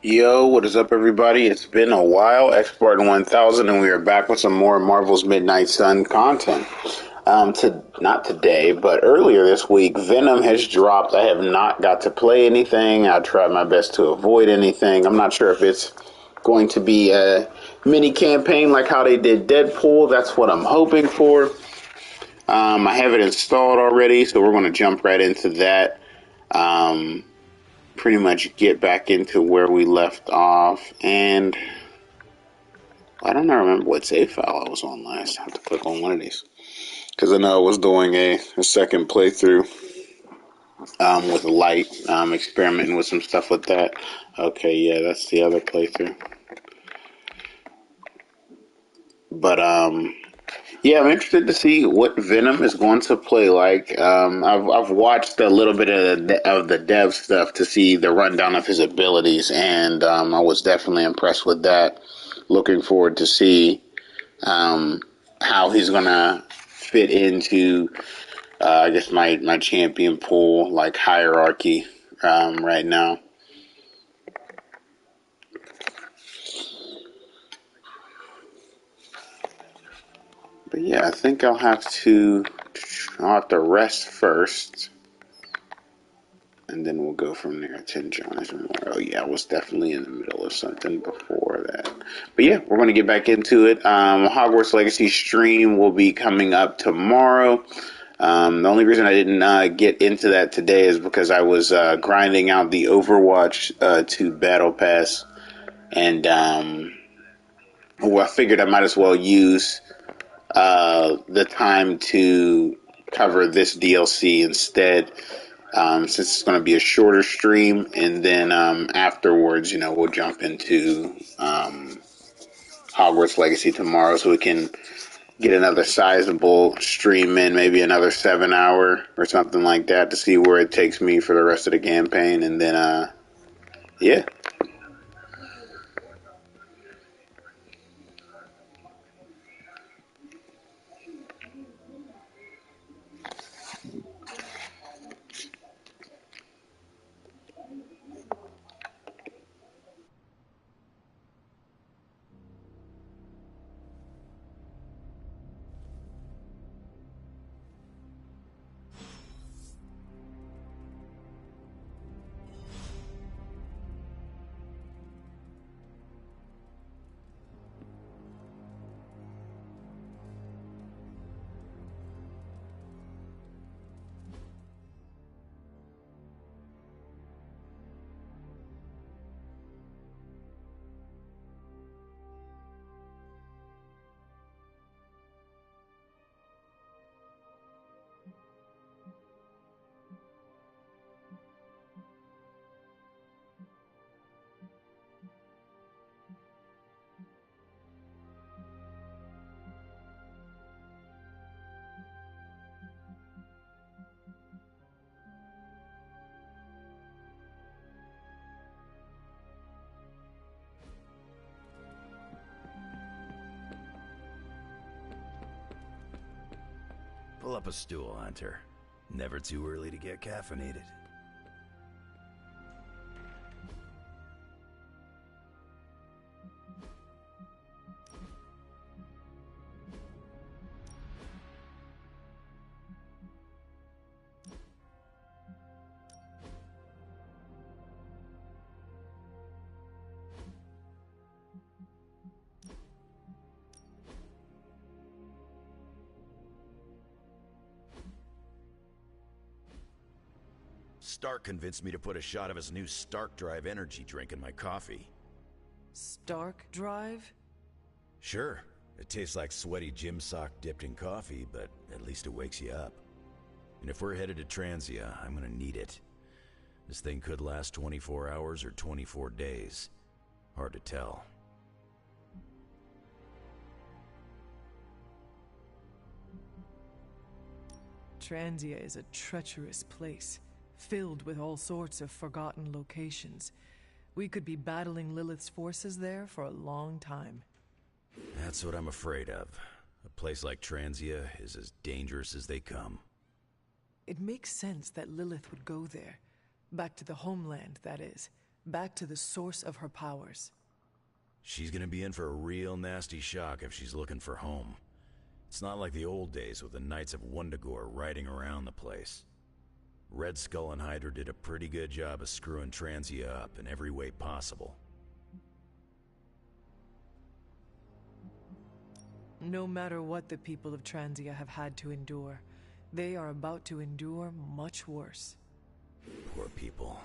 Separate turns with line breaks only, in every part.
Yo, what is up, everybody? It's been a while, Spartan 1000, and we are back with some more Marvel's Midnight Sun content. Not today, but earlier this week, Venom has dropped. I have not got to play anything. I tried my best to avoid anything. I'm not sure if it's going to be a mini campaign like how they did Deadpool. That's what I'm hoping for. I have it installed already, so we're going to jump right into that. Um, Pretty much get back into where we left off, and I don't know, remember what save file I was on last. I have to click on one of these because I know I was doing a second playthrough with light, experimenting with some stuff with that. Okay, yeah, that's the other playthrough. But yeah, I'm interested to see what Venom is going to play like. I've watched a little bit of the dev stuff to see the rundown of his abilities, and I was definitely impressed with that. Looking forward to see how he's gonna fit into, I guess my champion pool like hierarchy right now. But yeah, I think I'll have to rest first, and then we'll go from there. 10 John's more. Oh yeah, I was definitely in the middle of something before that. But yeah, we're gonna get back into it. Hogwarts Legacy stream will be coming up tomorrow. The only reason I didn't get into that today is because I was grinding out the Overwatch 2 Battle Pass, and well, I figured I might as well use the time to cover this DLC instead, since it's going to be a shorter stream, and then afterwards, we'll jump into Hogwarts Legacy tomorrow, so we can get another sizable stream in, maybe another 7 hour or something like that, to see where it takes me for the rest of the campaign, and then yeah.
Pull up a stool, Hunter. Never too early to get caffeinated. Stark convinced me to put a shot of his new Stark Drive energy drink in my coffee.
Stark Drive?
Sure, it tastes like sweaty gym sock dipped in coffee, but at least it wakes you up. And if we're headed to Transia, I'm gonna need it. This thing could last 24 hours or 24 days. Hard to tell.
Transia is a treacherous place, filled with all sorts of forgotten locations. We could be battling Lilith's forces there for a long time.
That's what I'm afraid of. A place like Transia is as dangerous as they come.
It makes sense that Lilith would go there. Back to the homeland, that is. back to the source of her powers.
She's gonna be in for a real nasty shock if she's looking for home. It's not like the old days with the Knights of Wundagore riding around the place. Red Skull and Hydra did a pretty good job of screwing Transia up in every way possible.
No matter what the people of Transia have had to endure, they are about to endure much worse.
Poor people.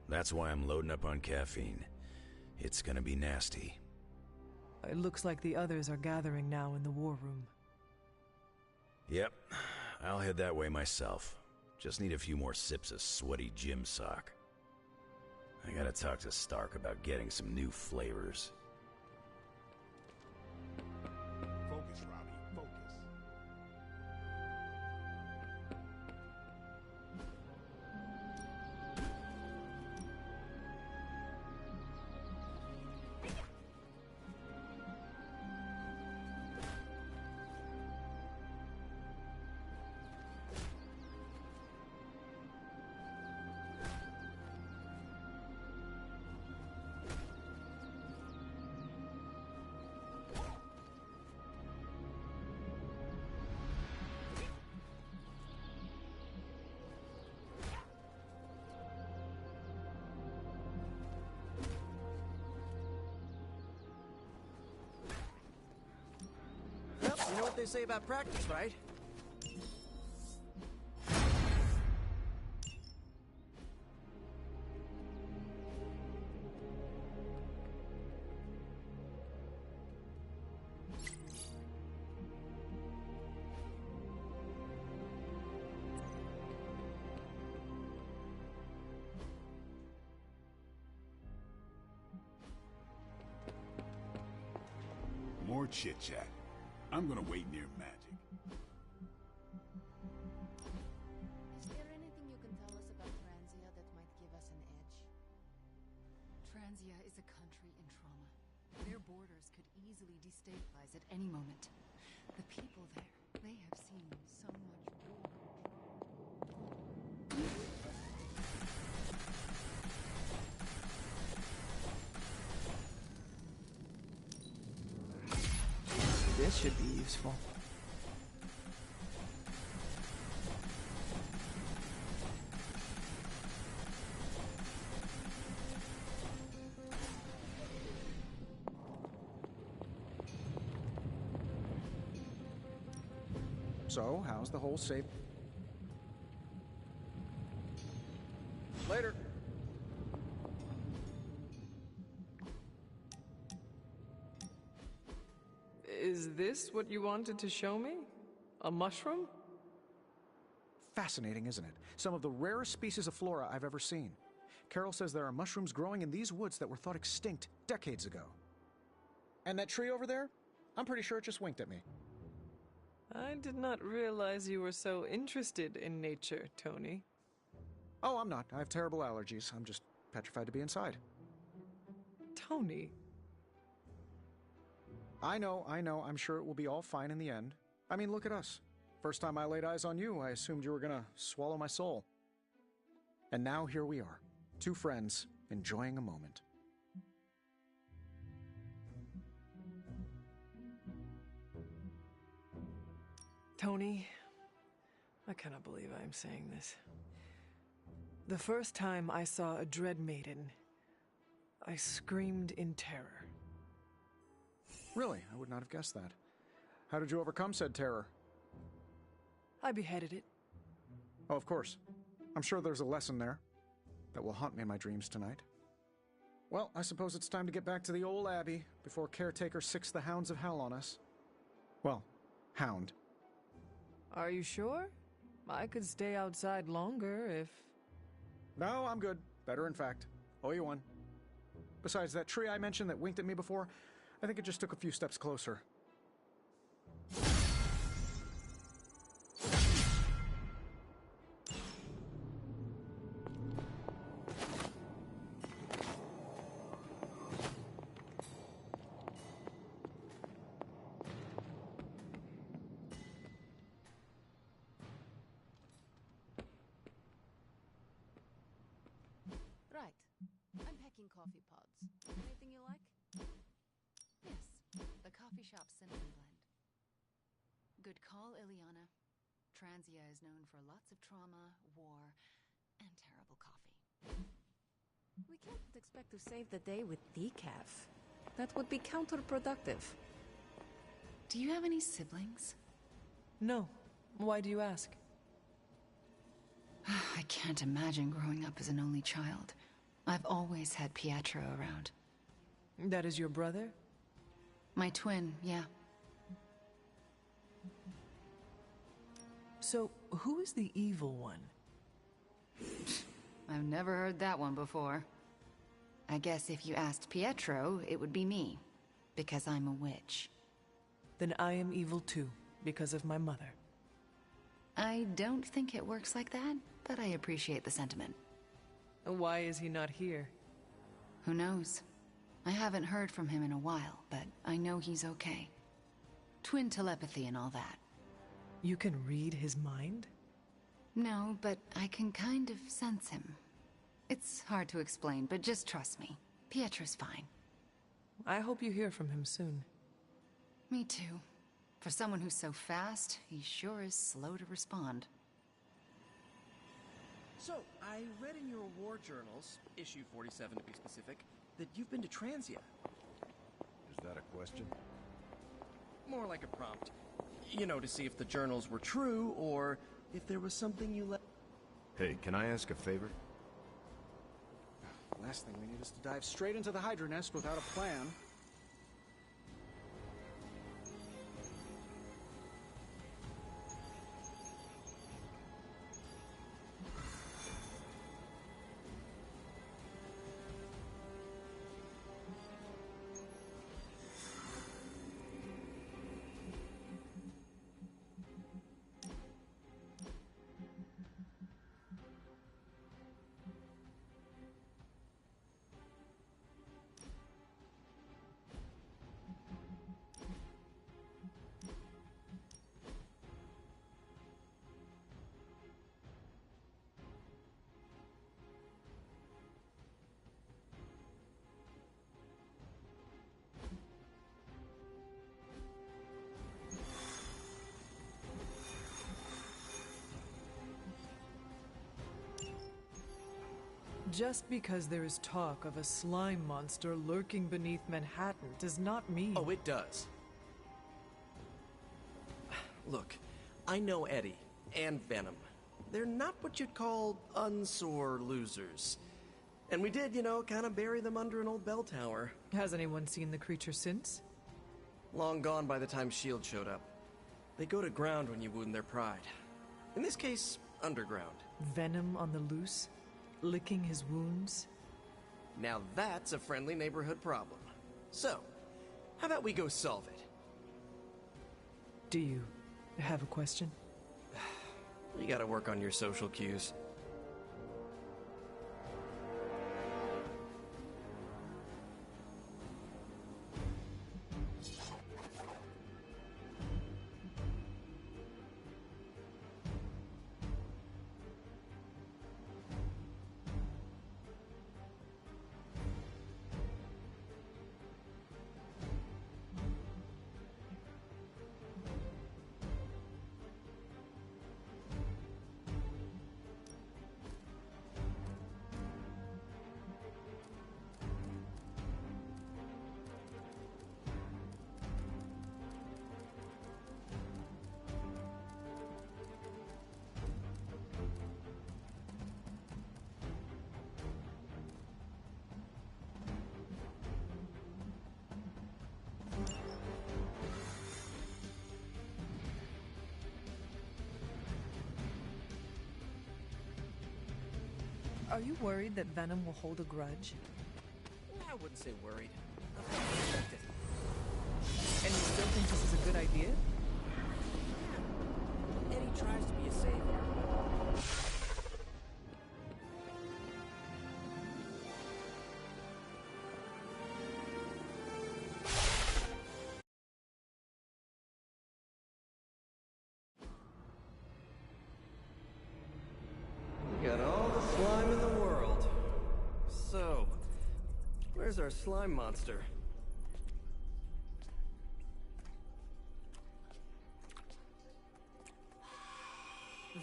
That's why I'm loading up on caffeine. It's gonna be nasty.
It looks like the others are gathering now in the war room.
Yep, I'll head that way myself. Just need a few more sips of sweaty gym sock. I gotta talk to Stark about getting some new flavors.
Focus, Robbie, focus.
Well, you know what they say about practice, right?
More chit-chat. I'm gonna wait near Magic.
Is there anything you can tell us about Transia that might give us an edge?
Transia is a country in trauma. Their borders could easily destabilize at any moment. The people there, they have seen so much war.
This should be useful.
So, how's the whole safe? Later.
Is this what you wanted to show me? A mushroom?
Fascinating, isn't it? Some of the rarest species of flora I've ever seen. Carol says there are mushrooms growing in these woods that were thought extinct decades ago. And that tree over there? I'm pretty sure it just winked at me.
I did not realize you were so interested in nature, Tony.
Oh, I'm not. I have terrible allergies. I'm just petrified to be inside.
Tony?
I know. I'm sure it will be all fine in the end. I mean, look at us. First time I laid eyes on you, I assumed you were gonna swallow my soul. And now here we are, two friends enjoying a moment.
Tony, I cannot believe I am saying this. The first time I saw a Dread Maiden, I screamed in terror.
Really? I would not have guessed that. How did you overcome said terror?
I beheaded it.
Oh, of course. I'm sure there's a lesson there that will haunt me in my dreams tonight. Well, I suppose it's time to get back to the old Abbey before Caretaker sicks the hounds of hell on us. Well, hound.
Are you sure? I could stay outside longer if...
No, I'm good. Better, in fact. Owe you one. Besides, that tree I mentioned that winked at me before, I think it just took a few steps closer.
Right. I'm packing coffee pods. Anything you like?
Yes, the coffee shop cinnamon blend. Good call, Ileana. Transia is known for lots of trauma, war, and terrible coffee.
We can't expect to save the day with decaf. That would be counterproductive.
Do you have any siblings?
No. Why do you ask?
I can't imagine growing up as an only child. I've always had Pietro around.
That is your brother?
My twin, yeah.
So, who is the evil one?
I've never heard that one before. I guess if you asked Pietro, it would be me. Because I'm a witch.
Then I am evil too, because of my mother.
I don't think it works like that, but I appreciate the sentiment.
Why is he not here?
Who knows? I haven't heard from him in a while, but I know he's okay. Twin telepathy and all that.
You can read his mind?
No, but I can kind of sense him. It's hard to explain, but just trust me. Pietro's fine.
I hope you hear from him soon.
Me too. For someone who's so fast, he sure is slow to respond.
So, I read in your war journals, issue 47 to be specific, that you've been to Transia.
Is that a question?
More like a prompt. You know, to see if the journals were true, or if there was something you let...
Hey, can I ask a favor?
Last thing we need is to dive straight into the Hydra nest without a plan.
Just because there is talk of a slime monster lurking beneath Manhattan does not mean...
Oh, it does. Look, I know Eddie, and Venom. They're not what you'd call unsore losers. And we did, you know, kind of bury them under an old bell tower.
Has anyone seen the creature since?
Long gone by the time S.H.I.E.L.D. showed up. They go to ground when you wound their pride. In this case, underground.
Venom on the loose? Licking his wounds?
Now that's a friendly neighborhood problem. So, how about we go solve it?
Do you have a question?
You gotta work on your social cues.
Are you worried that Venom will hold a grudge?
I wouldn't say worried.
And you still think this is a good idea?
Eddie tries to be a savior. We got all the slime in the world. So, Where's our slime monster?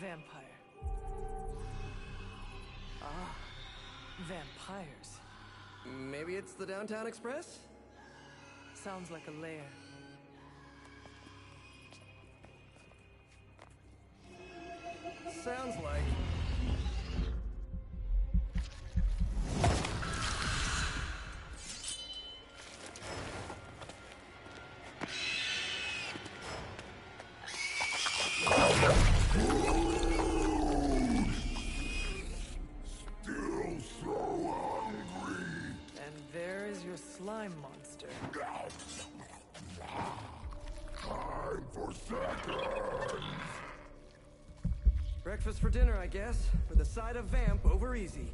Vampire. Ah, vampires.
Maybe it's the Downtown Express?
Sounds like a lair.
Sounds like...
Still so hungry.
And there is your slime monster.
Time for seconds.
Breakfast for dinner, I guess. With a side of vamp over easy.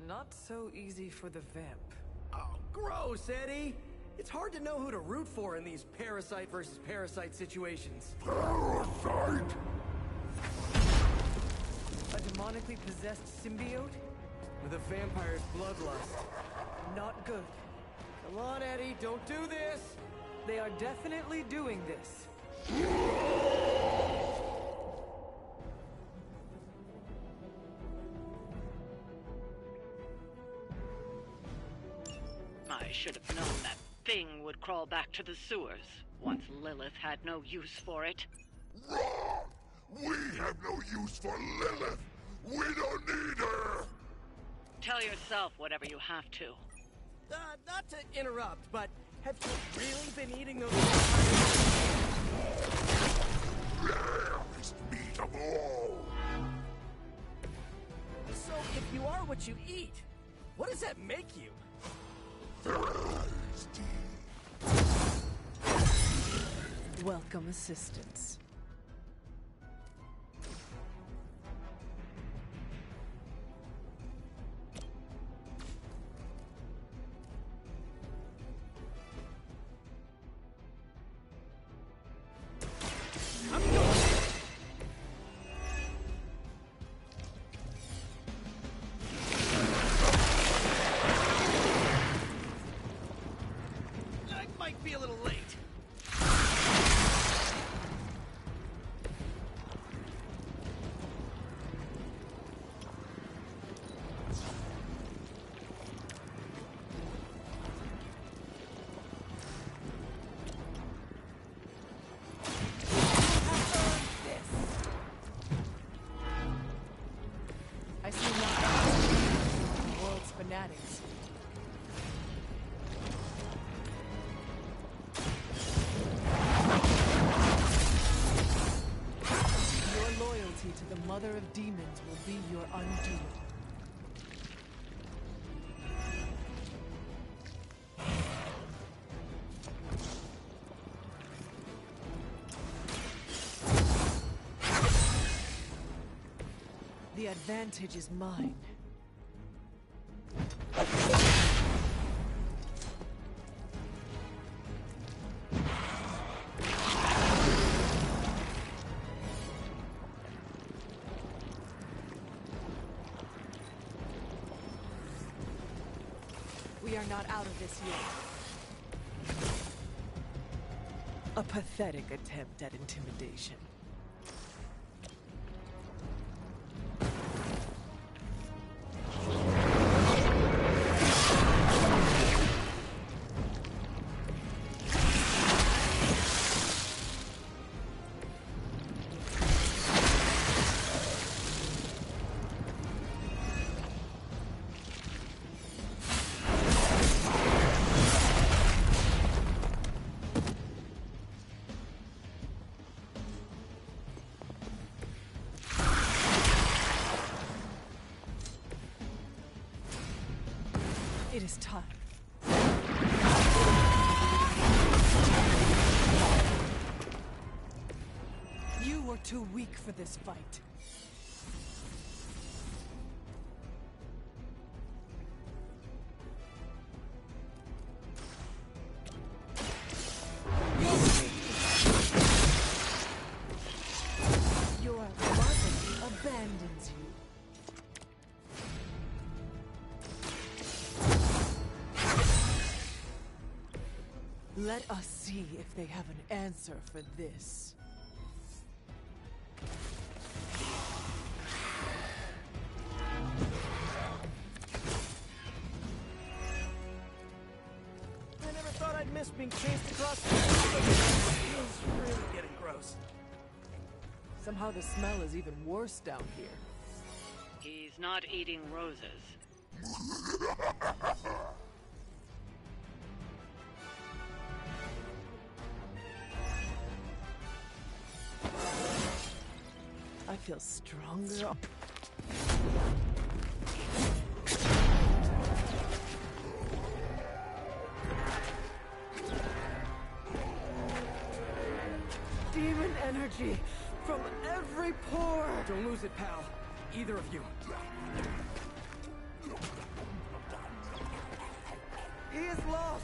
Not so easy for the vamp.
Oh, gross, Eddie! It's hard to know who to root for in these parasite versus parasite situations.
Parasite?
A demonically possessed symbiote?
With a vampire's bloodlust.
Not good.
Come on, Eddie, don't do this!
They are definitely doing this.
I should have known that thing would crawl back to the sewers once Lilith had no use for it.
Wrong! We have no use for Lilith! We don't need her!
Tell yourself whatever you have to.
Not to interrupt, but have you really been eating those...
Rarest meat of all!
So, if you are what you eat, what does that make you?
Thirsty.
Welcome assistance.
I might be a little late.
I see now world's fanatics. Your loyalty to the Mother of Demons will be your undoing. The advantage is mine. We are not out of this yet. A pathetic attempt at intimidation. It is time. You were too weak for this fight. Your mother abandons you. Let us see if they have an answer for this.
I never thought I'd miss being chased across the but it feels really getting gross.
Somehow the smell is even worse down here.
He's not eating roses.
I feel stronger. Demon energy from every pore.
Don't lose it, pal. Either of you.
He is lost.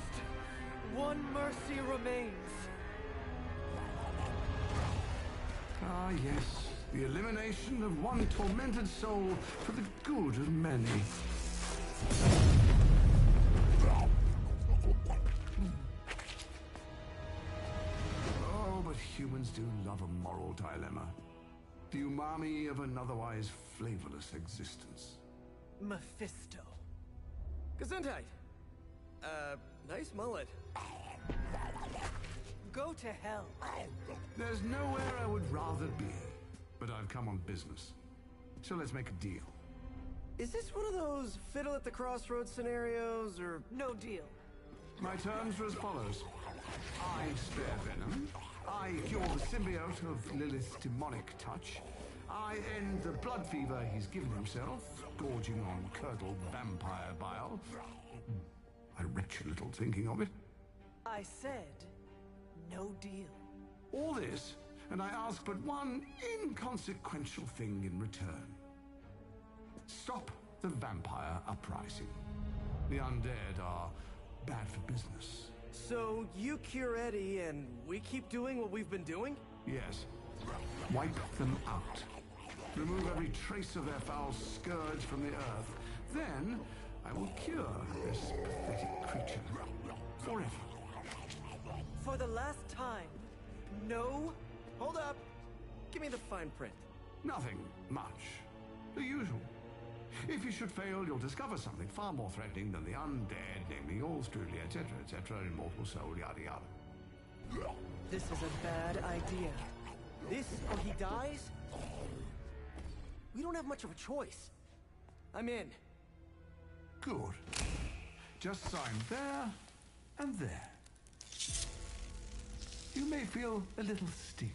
One mercy remains.
Ah, yes. The elimination of one tormented soul for the good of many. Oh, but humans do love a moral dilemma. The umami of an otherwise flavorless existence.
Mephisto.
Gesundheit. Nice mullet.
Go to hell.
There's nowhere I would rather be, but I've come on business. So let's make a deal.
Is this one of those fiddle at the crossroads scenarios, or...
No deal.
My terms are as follows. I spare Venom. I cure the symbiote of Lilith's demonic touch. I end the blood fever he's given himself, gorging on curdled vampire bile. I retch a little thinking of it.
I said, no deal.
All this, and I ask but one inconsequential thing in return. Stop the vampire uprising. The undead are bad for business.
So you cure Eddie, and we keep doing what we've been doing?
Yes. Wipe them out. Remove every trace of their foul scourge from the earth. Then, I will cure this pathetic creature. Forever.
For the last time, no.
Hold up. Give me the fine print.
Nothing much. The usual. If you should fail, you'll discover something far more threatening than the undead, namely yours truly, etc., immortal soul, yada yada.
This is a bad idea.
This or he dies? We don't have much of a choice. I'm in.
Good. Just sign there and there. You may feel a little sting.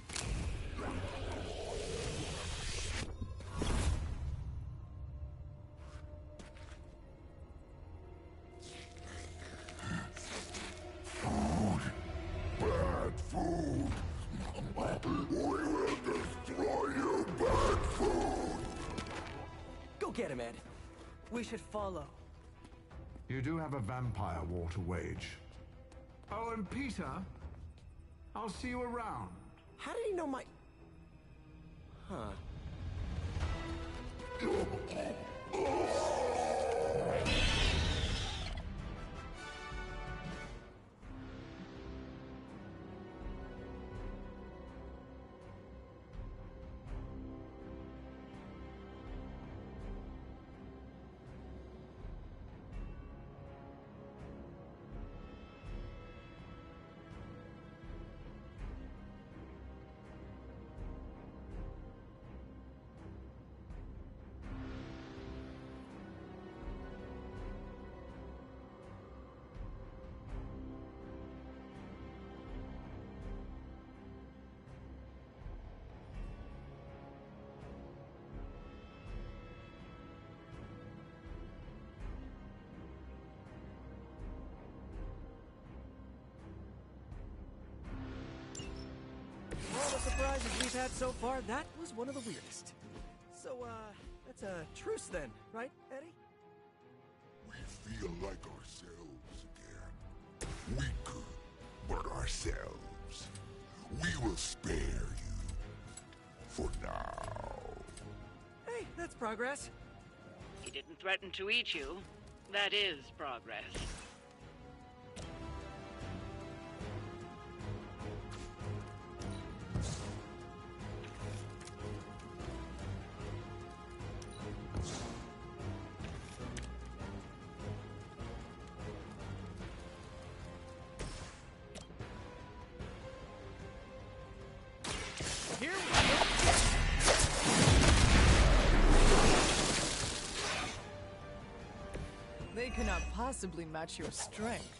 Bad food! We will destroy you, bad food!
Go get him, Ed.
We should follow.
You do have a vampire war to wage. Oh, and Peter, I'll see you around.
How did he know my... Huh. All the surprises we've had so far, that was one of the weirdest. So, that's a truce then, right, Eddie?
We feel like ourselves again. Weaker, but ourselves. We will spare you. For now.
Hey, that's progress.
He didn't threaten to eat you. That is progress.
cannot possibly match your strength.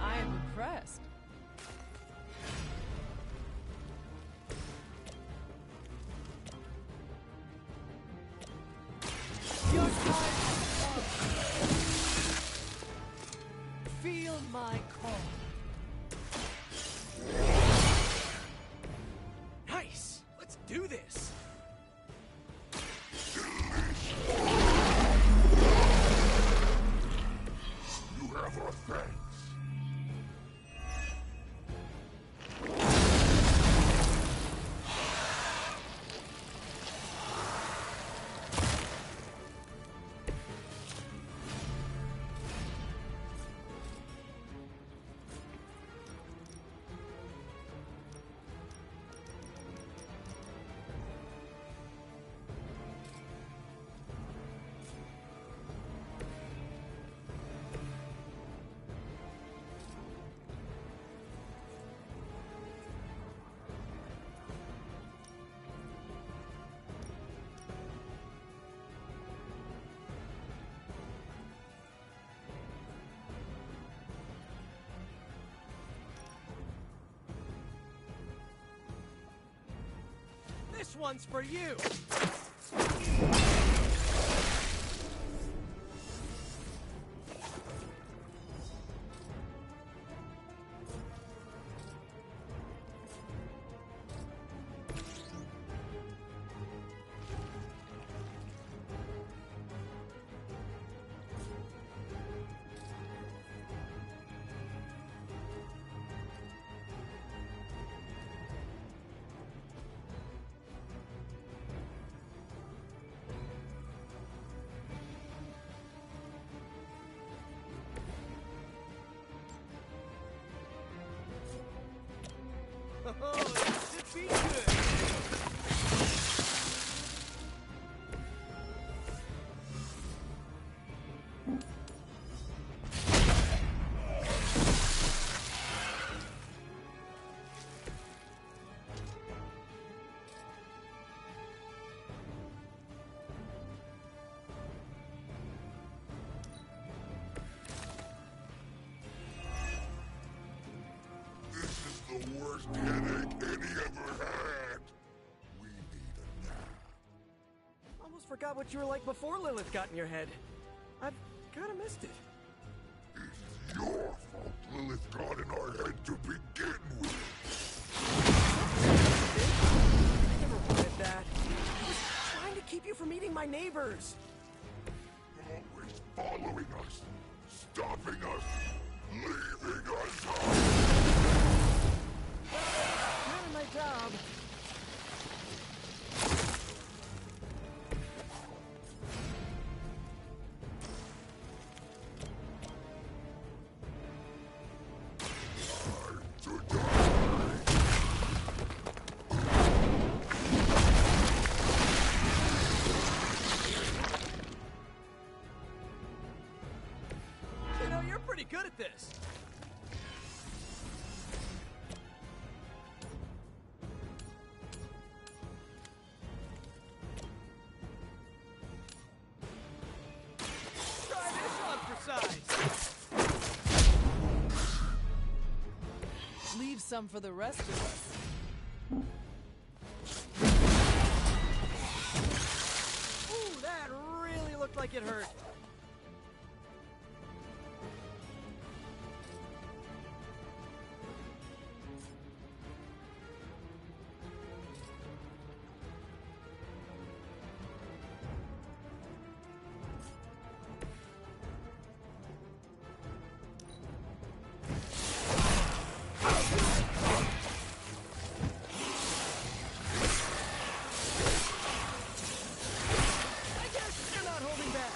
I am impressed. Your time has come. Feel my call.
Nice! Let's do this!
You have our thanks.
This one's for you! Oh, this should be good!
This is the worst headache Eddie ever had. We need a nap.
Almost forgot what you were like before Lilith got in your head. I've kinda missed it.
It's your fault Lilith got in our head to begin with.
I never wanted that. I was trying to keep you from eating my neighbors.
Always following us, stopping us, leaving us.
Kind of my job. You know, you're pretty good at this. Try this on for size.
Leave some for the rest of us.
Ooh, that really looked like it hurt. I guess you're not holding back.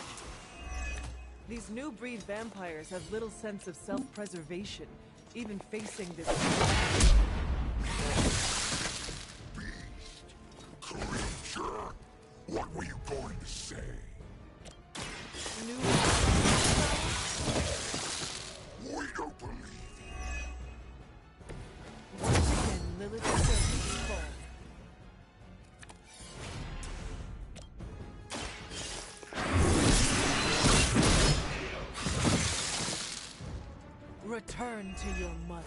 These new breed vampires have little sense of self-preservation, even facing this...
Creature! What were you going to say?
New...
We don't believe
Once again, Lilith's servants fall. Return to your mother.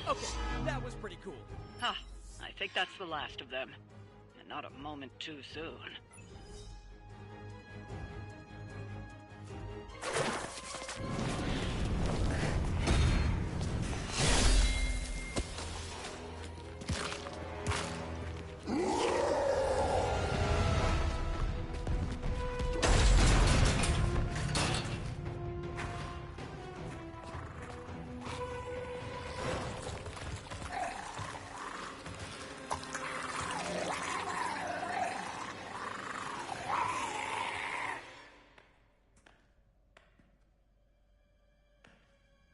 Okay, that was pretty cool.
Ha! I think that's the last of them. And not a moment too soon.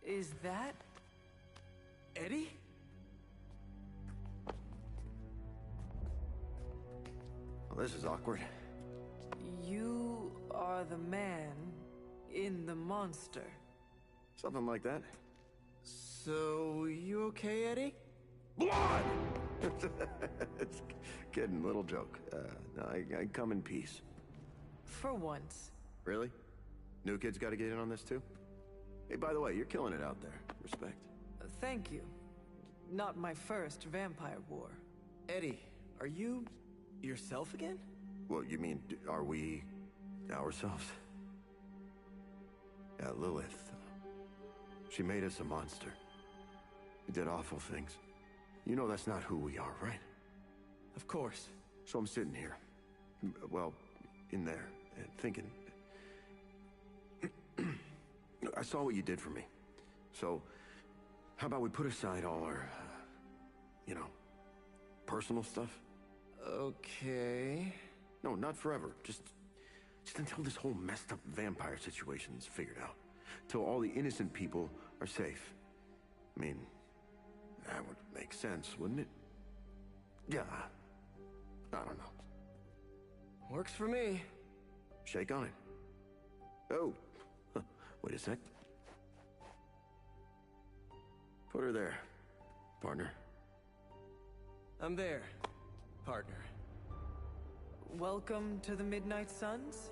Is that...
Eddie?
Well, this is awkward.
You are the man in the monster?
Something like that.
So, you okay, Eddie?
Blood! It's kidding, little joke. No, I come in peace.
For once.
Really? New kids gotta get in on this too? Hey, by the way, you're killing it out there. Respect.
Thank you. Not my first vampire war.
Eddie, are you yourself again?
Well, you mean, are we ourselves? Yeah, Lilith. She made us a monster. We did awful things. You know that's not who we are, right?
Of course.
So I'm sitting here, well, in there, and thinking... I saw what you did for me. So, how about we put aside all our, you know, personal stuff?
Okay...
No, not forever. Just until this whole messed up vampire situation's figured out. Till all the innocent people are safe. I mean, that would make sense, wouldn't it? Yeah. I don't know.
Works for me.
Shake on it. Oh. Wait a sec. Put her there, partner.
I'm there, partner.
Welcome to the Midnight Suns?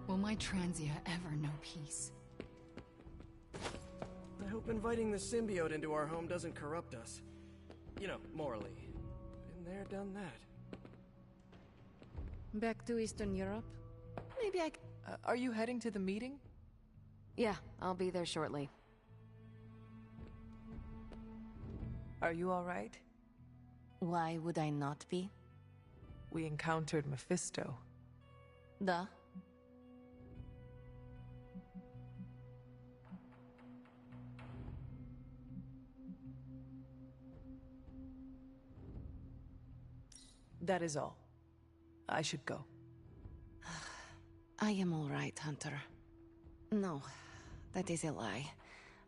Will my Transia ever know peace?
I hope inviting the symbiote into our home doesn't corrupt us. You know, morally. Been there, done that.
Back to Eastern Europe? Maybe I
Are you heading to the meeting?
Yeah, I'll be there shortly.
Are you alright?
Why would I not be?
We encountered Mephisto.
Duh.
That is all. I should go.
I am all right, Hunter. No, that is a lie.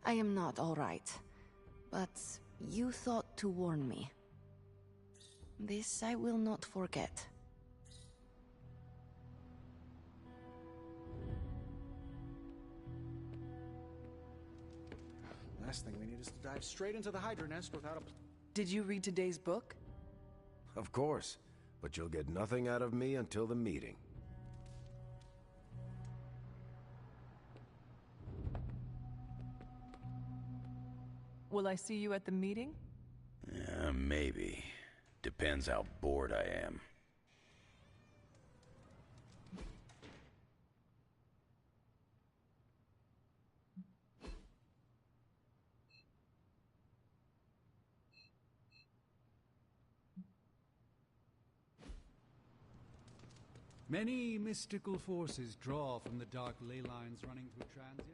I am not all right. But you thought to warn me. This I will not forget.
Last thing we need is to dive straight into the Hydra nest without a...
Did you read today's book?
Of course, but you'll get nothing out of me until the meeting.
Will I see you at the meeting?
Maybe. Depends how bored I am.
Many mystical forces draw from the dark ley lines running through Transia.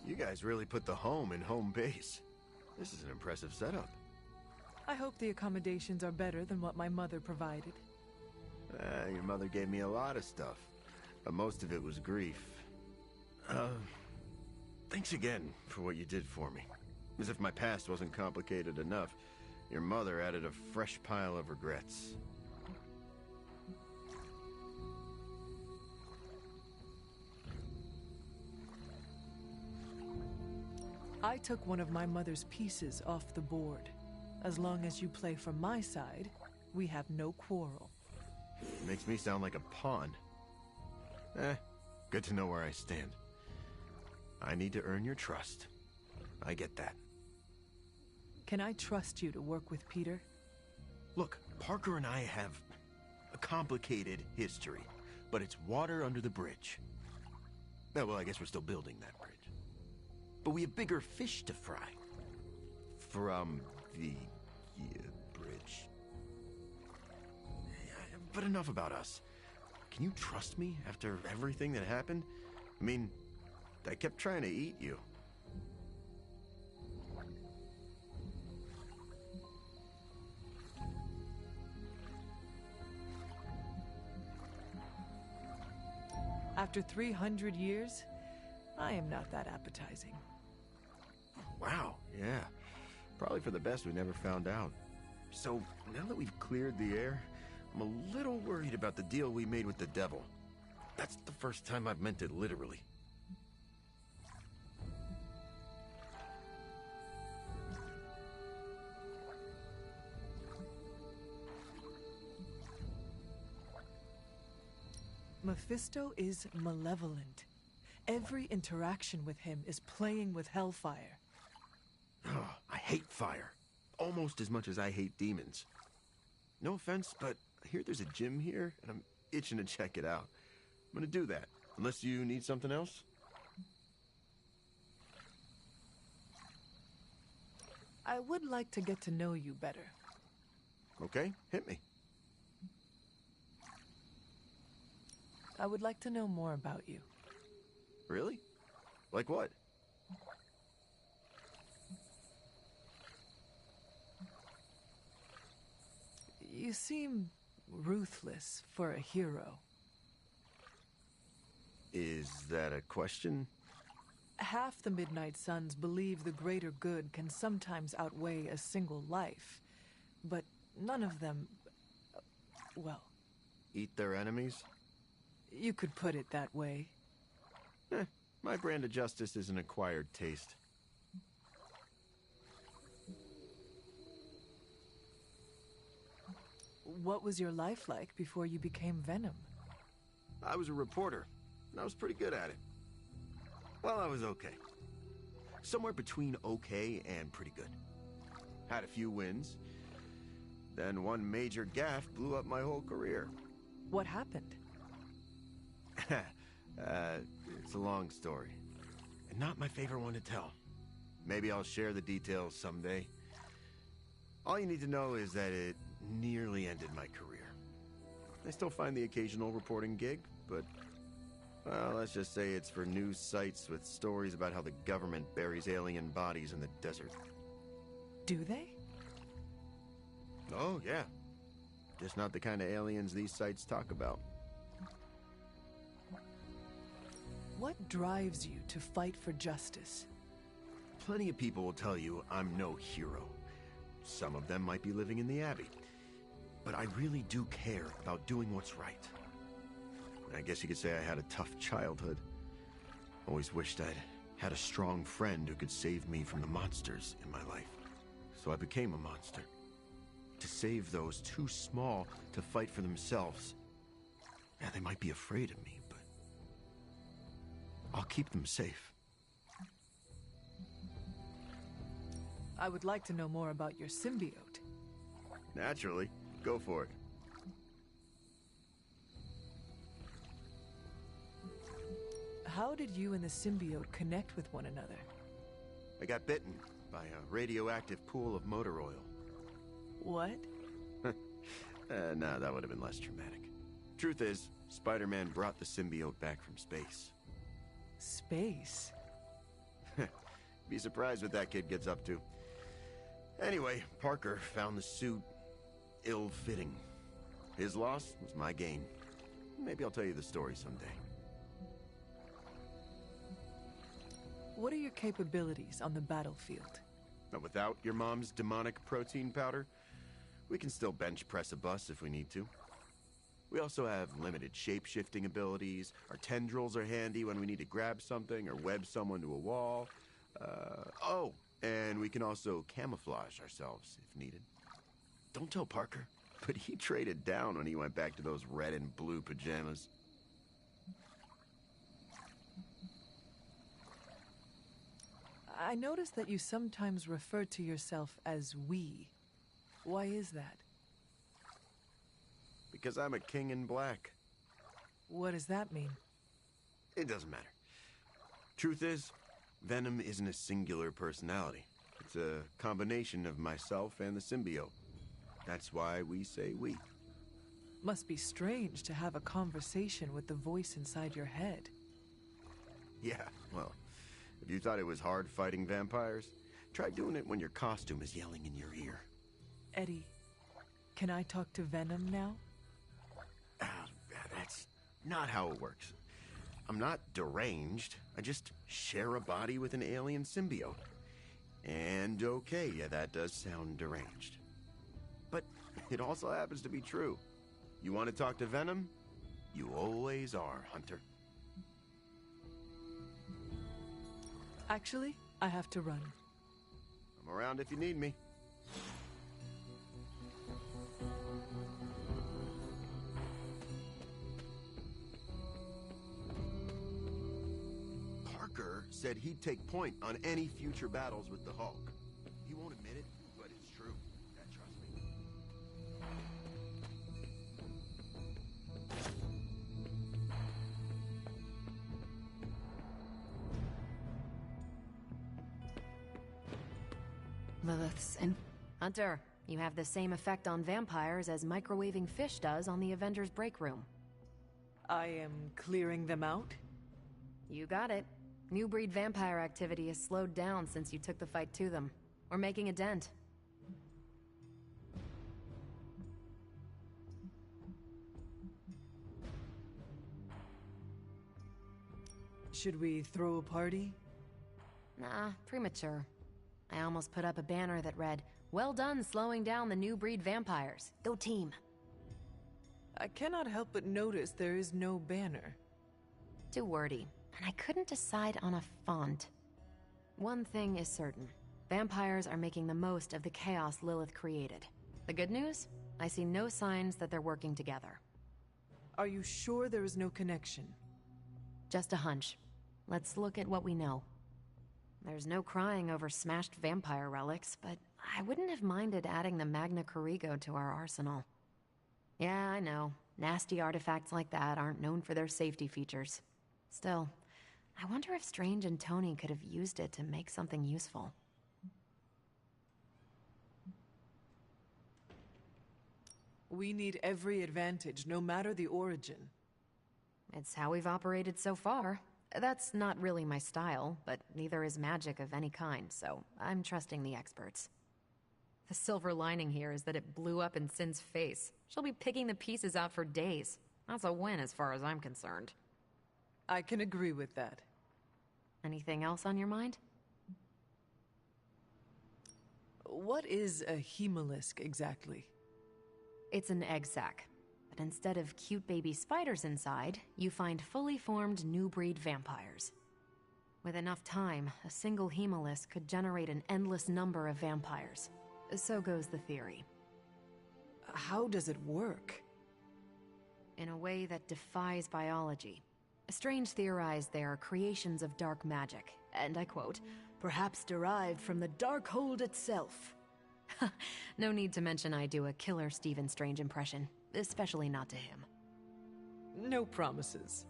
You guys really put the home in home base. This is an impressive setup.
I hope the accommodations are better than what my mother provided.
Your mother gave me a lot of stuff, but most of it was grief. Thanks again for what you did for me. As if my past wasn't complicated enough, your mother added a fresh pile of regrets.
I took one of my mother's pieces off the board. As long as you play for my side, we have no quarrel.
Makes me sound like a pawn. Good to know where I stand. I need to earn your trust. I get that.
Can I trust you to work with Peter?
Look, Parker and I have a complicated history, but it's water under the bridge. Well, I guess we're still building that bridge. But we have bigger fish to fry. From the bridge. But enough about us. Can you trust me after everything that happened? I mean, I kept trying to eat you.
After 300 years, I am not that appetizing.
Wow, yeah. Probably for the best we never found out. So, now that we've cleared the air, I'm a little worried about the deal we made with the devil. That's the first time I've meant it literally.
Mephisto is malevolent. Every interaction with him is playing with hellfire.
Oh, I hate fire. Almost as much as I hate demons. No offense, but I hear there's a gym here, and I'm itching to check it out. I'm gonna do that, unless you need something else.
I would like to get to know you better.
Okay, hit me.
I would like to know more about you.
Really? Like what?
You seem ruthless for a hero.
Is that a question?
Half the Midnight Suns believe the greater good can sometimes outweigh a single life, but none of them, well...
Eat their enemies?
You could put it that way.
My brand of justice is an acquired taste.
What was your life like before you became Venom?
I was a reporter, and I was pretty good at it. Well, I was okay. Somewhere between okay and pretty good. Had a few wins. Then one major gaffe blew up my whole career.
What happened?
It's a long story. And not my favorite one to tell. Maybe I'll share the details someday. All you need to know is that it nearly ended my career. I still find the occasional reporting gig, but... well, let's just say it's for news sites with stories about how the government buries alien bodies in the desert.
Do they?
Oh, yeah. Just not the kind of aliens these sites talk about.
What drives you to fight for justice?
Plenty of people will tell you I'm no hero. Some of them might be living in the Abbey. But I really do care about doing what's right. I guess you could say I had a tough childhood. Always wished I'd had a strong friend who could save me from the monsters in my life. So I became a monster. To save those too small to fight for themselves. Yeah, they might be afraid of me, but I'll keep them safe.
I would like to know more about your symbiote.
Naturally. Go for it.
How did you and the symbiote connect with one another?
I got bitten by a radioactive pool of motor oil.
What?
No, that would have been less traumatic. Truth is, Spider-Man brought the symbiote back from space.
Space?
Be surprised what that kid gets up to. Anyway, Parker found the suit ill-fitting. His loss was my gain. Maybe I'll tell you the story someday.
What are your capabilities on the battlefield?
But without your mom's demonic protein powder, we can still bench press a bus if we need to. We also have limited shape-shifting abilities. Our tendrils are handy when we need to grab something or web someone to a wall. Oh, and we can also camouflage ourselves if needed. Don't tell Parker, but he traded down when he went back to those red and blue pajamas.
I noticed that you sometimes refer to yourself as we. Why is that?
Because I'm a king in black.
What does that mean?
It doesn't matter. Truth is, Venom isn't a singular personality. It's a combination of myself and the symbiote. That's why we say we.
Must be strange to have a conversation with the voice inside your head.
Yeah, well, if you thought it was hard fighting vampires, try doing it when your costume is yelling in your ear.
Eddie, can I talk to Venom now?
That's not how it works. I'm not deranged. I just share a body with an alien symbiote. And okay, yeah, that does sound deranged. But it also happens to be true. You want to talk to Venom? You always are, Hunter.
Actually, I have to run.
I'm around if you need me. Parker said he'd take point on any future battles with the Hulk. He won't admit it, but it's true. Trust me.
Lilith's in. Hunter, you have the same effect on vampires as microwaving fish does on the Avengers break room.
I am clearing them out?
You got it. New breed vampire activity has slowed down since you took the fight to them. We're making a dent.
Should we throw a party?
Nah, premature. I almost put up a banner that read, "Well done slowing down the new breed vampires. Go team."
I cannot help but notice there is no banner.
Too wordy, and I couldn't decide on a font. One thing is certain. Vampires are making the most of the chaos Lilith created. The good news? I see no signs that they're working together.
Are you sure there is no connection?
Just a hunch. Let's look at what we know. There's no crying over smashed vampire relics, but I wouldn't have minded adding the Magna Corrigo to our arsenal. Yeah, I know. Nasty artifacts like that aren't known for their safety features. Still, I wonder if Strange and Tony could have used it to make something useful.
We need every advantage, no matter the origin.
It's how we've operated so far. That's not really my style, but neither is magic of any kind, so I'm trusting the experts. The silver lining here is that it blew up in Sin's face. She'll be picking the pieces out for days. That's a win as far as I'm concerned.
I can agree with that.
Anything else on your mind?
What is a hemolisk exactly?
It's an egg sac. But instead of cute baby spiders inside, you find fully formed new breed vampires. With enough time, a single hemolisk could generate an endless number of vampires. So goes the theory.
How does it work?
In a way that defies biology. Strange theorized they are creations of dark magic, and I quote, "perhaps derived from the Darkhold itself." No need to mention I do a killer Stephen Strange impression, especially not to him.
No promises.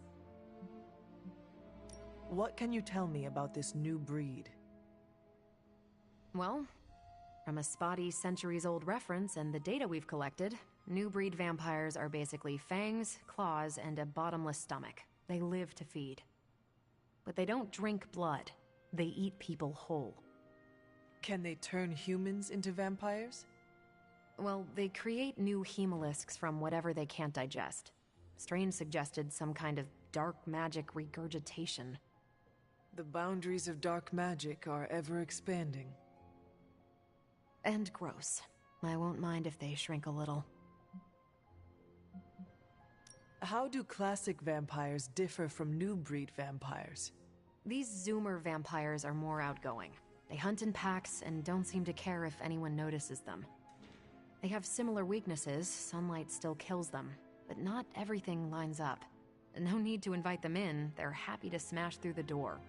What can you tell me about this new breed?
Well, from a spotty centuries-old reference and the data we've collected, new breed vampires are basically fangs, claws, and a bottomless stomach. They live to feed. But they don't drink blood. They eat people whole.
Can they turn humans into vampires?
Well, they create new hemolisks from whatever they can't digest. Strange suggested some kind of dark magic regurgitation.
The boundaries of dark magic are ever expanding.
And gross. I won't mind if they shrink a little.
How do classic vampires differ from new breed vampires?
These Zoomer vampires are more outgoing. They hunt in packs and don't seem to care if anyone notices them. They have similar weaknesses, sunlight still kills them, but not everything lines up. No need to invite them in, they're happy to smash through the door.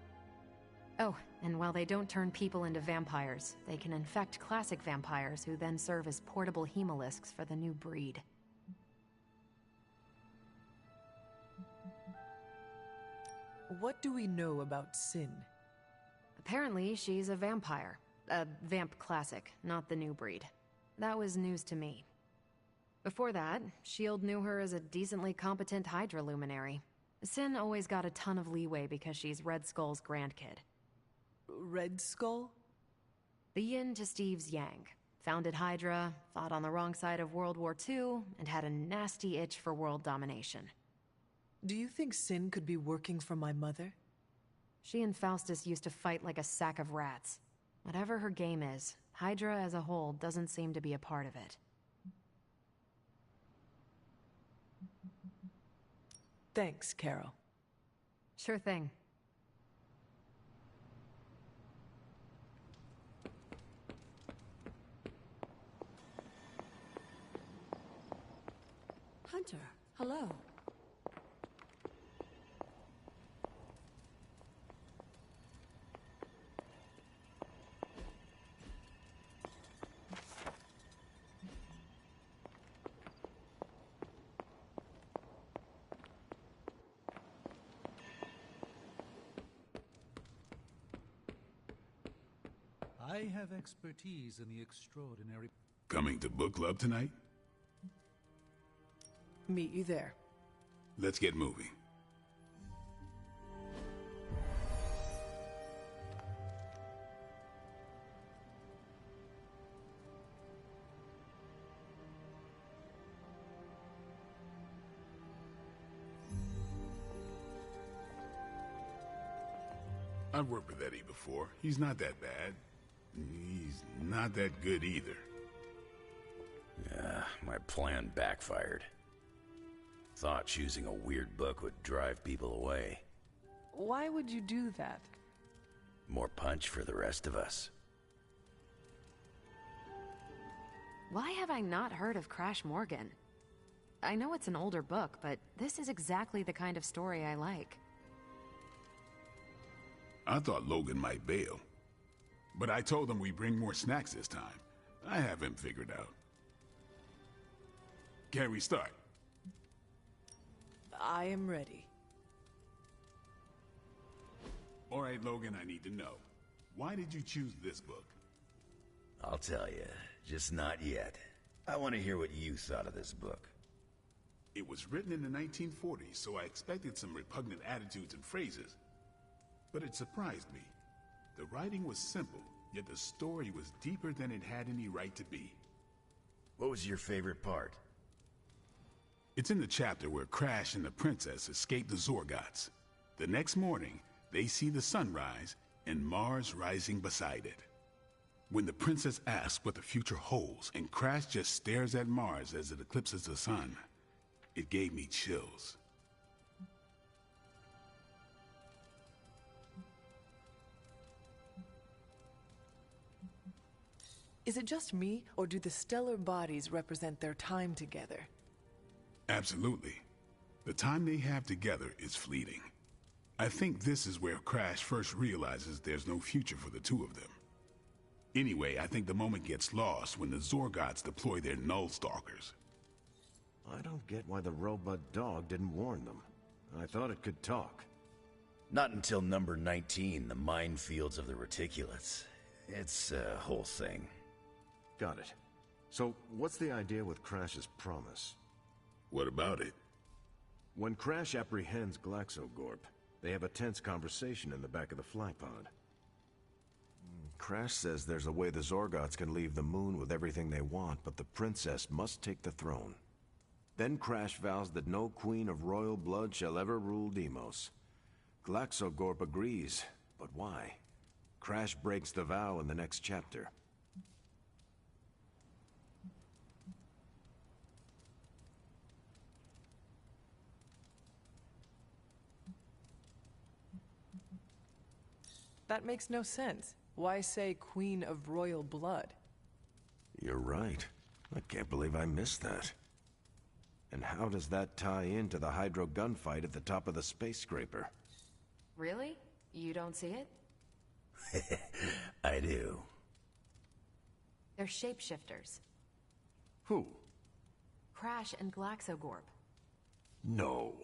Oh, and while they don't turn people into vampires, they can infect classic vampires who then serve as portable hemolisks for the new breed.
What do we know about Sin?
Apparently, she's a vampire. A vamp classic, not the new breed. That was news to me. Before that, S.H.I.E.L.D. knew her as a decently competent Hydra luminary. Sin always got a ton of leeway because she's Red Skull's grandkid.
Red Skull?
The yin to Steve's yang. Founded Hydra, fought on the wrong side of World War II, and had a nasty itch for world domination.
Do you think Sin could be working for my mother?
She and Faustus used to fight like a sack of rats. Whatever her game is, Hydra as a whole doesn't seem to be a part of it.
Thanks, Carol.
Sure thing.
Hunter, hello.
I have expertise in the extraordinary.
Coming to book club tonight?
Meet you there.
Let's get moving. I've worked with Eddie before. He's not that bad. He's not that good either.
Yeah, my plan backfired. Thought choosing a weird book would drive people away.
Why would you do that?
More punch for the rest of us.
Why have I not heard of Crash Morgan? I know it's an older book, but this is exactly the kind of story I like.
I thought Logan might bail. But I told him we bring more snacks this time. I have him figured out. Can we start?
I am ready.
All right, Logan, I need to know. Why did you choose this book?
I'll tell you, just not yet. I want to hear what you thought of this book.
It was written in the 1940s, so I expected some repugnant attitudes and phrases. But it surprised me. The writing was simple, yet the story was deeper than it had any right to be.
What was your favorite part?
It's in the chapter where Crash and the princess escape the Zorgots. The next morning, they see the sun rise and Mars rising beside it. When the princess asks what the future holds and Crash just stares at Mars as it eclipses the sun, it gave me chills.
Is it just me, or do the stellar bodies represent their time together?
Absolutely. The time they have together is fleeting. I think this is where Crash first realizes there's no future for the two of them. Anyway, I think the moment gets lost when the Zorgots deploy their Null Stalkers.
I don't get why the robot dog didn't warn them. I thought it could talk.
Not until number 19, the minefields of the reticulates. It's a whole thing.
Got it. So, what's the idea with Crash's promise?
What about it?
When Crash apprehends Glaxogorp, they have a tense conversation in the back of the flypod. Crash says there's a way the Zorgots can leave the moon with everything they want, but the princess must take the throne. Then Crash vows that no queen of royal blood shall ever rule Deimos. Glaxogorp agrees, but why? Crash breaks the vow in the next chapter.
That makes no sense. Why say Queen of Royal Blood?
You're right. I can't believe I missed that. And how does that tie into the Hydro gunfight at the top of the space scraper?
Really? You don't see it?
I do.
They're shapeshifters.
Who?
Crash and Glaxogorp.
No.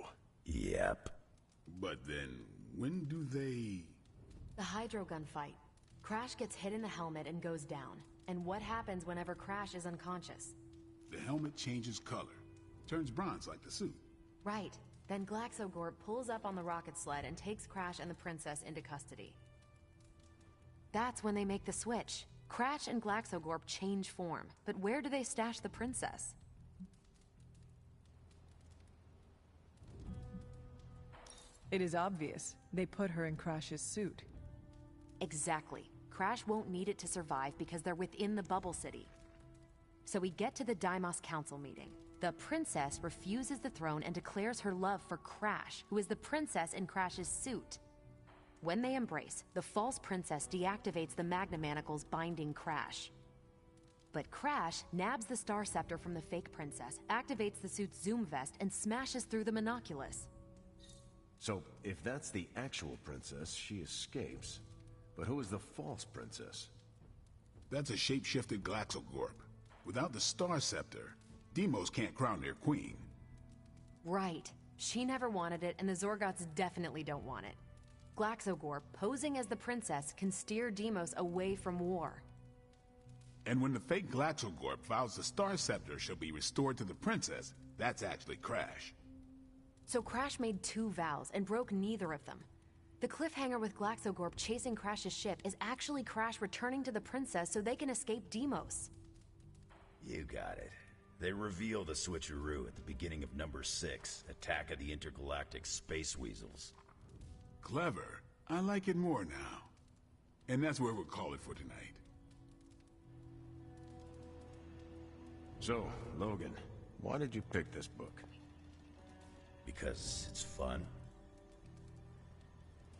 Yep.
But then, when do they...
The Hydro gunfight. Crash gets hit in the helmet and goes down. And what happens whenever Crash is unconscious?
The helmet changes color. Turns bronze like the suit.
Right. Then Glaxogorp pulls up on the rocket sled and takes Crash and the princess into custody. That's when they make the switch. Crash and Glaxogorp change form. But where do they stash the princess?
It is obvious. They put her in Crash's suit.
Exactly. Crash won't need it to survive because they're within the bubble city. So we get to the Deimos Council meeting. The princess refuses the throne and declares her love for Crash, who is the princess in Crash's suit. When they embrace, the false princess deactivates the Magna Manacles binding Crash. But Crash nabs the Star Scepter from the fake princess, activates the suit's Zoom vest, and smashes through the Monoculus.
So, if that's the actual princess, she escapes. But who is the false princess?
That's a shape-shifted Glaxogorp. Without the Star Scepter, Deimos can't crown their queen.
Right. She never wanted it, and the Zorgots definitely don't want it. Glaxogorp, posing as the princess, can steer Deimos away from war.
And when the fake Glaxogorp vows the Star Scepter shall be restored to the princess, that's actually Crash.
So Crash made two vows and broke neither of them. The cliffhanger with Glaxogorp chasing Crash's ship is actually Crash returning to the princess so they can escape Deimos.
You got it. They reveal the switcheroo at the beginning of number 6, Attack of the Intergalactic Space Weasels.
Clever. I like it more now. And that's where we'll call it for tonight.
So, Logan, why did you pick this book?
Because it's fun.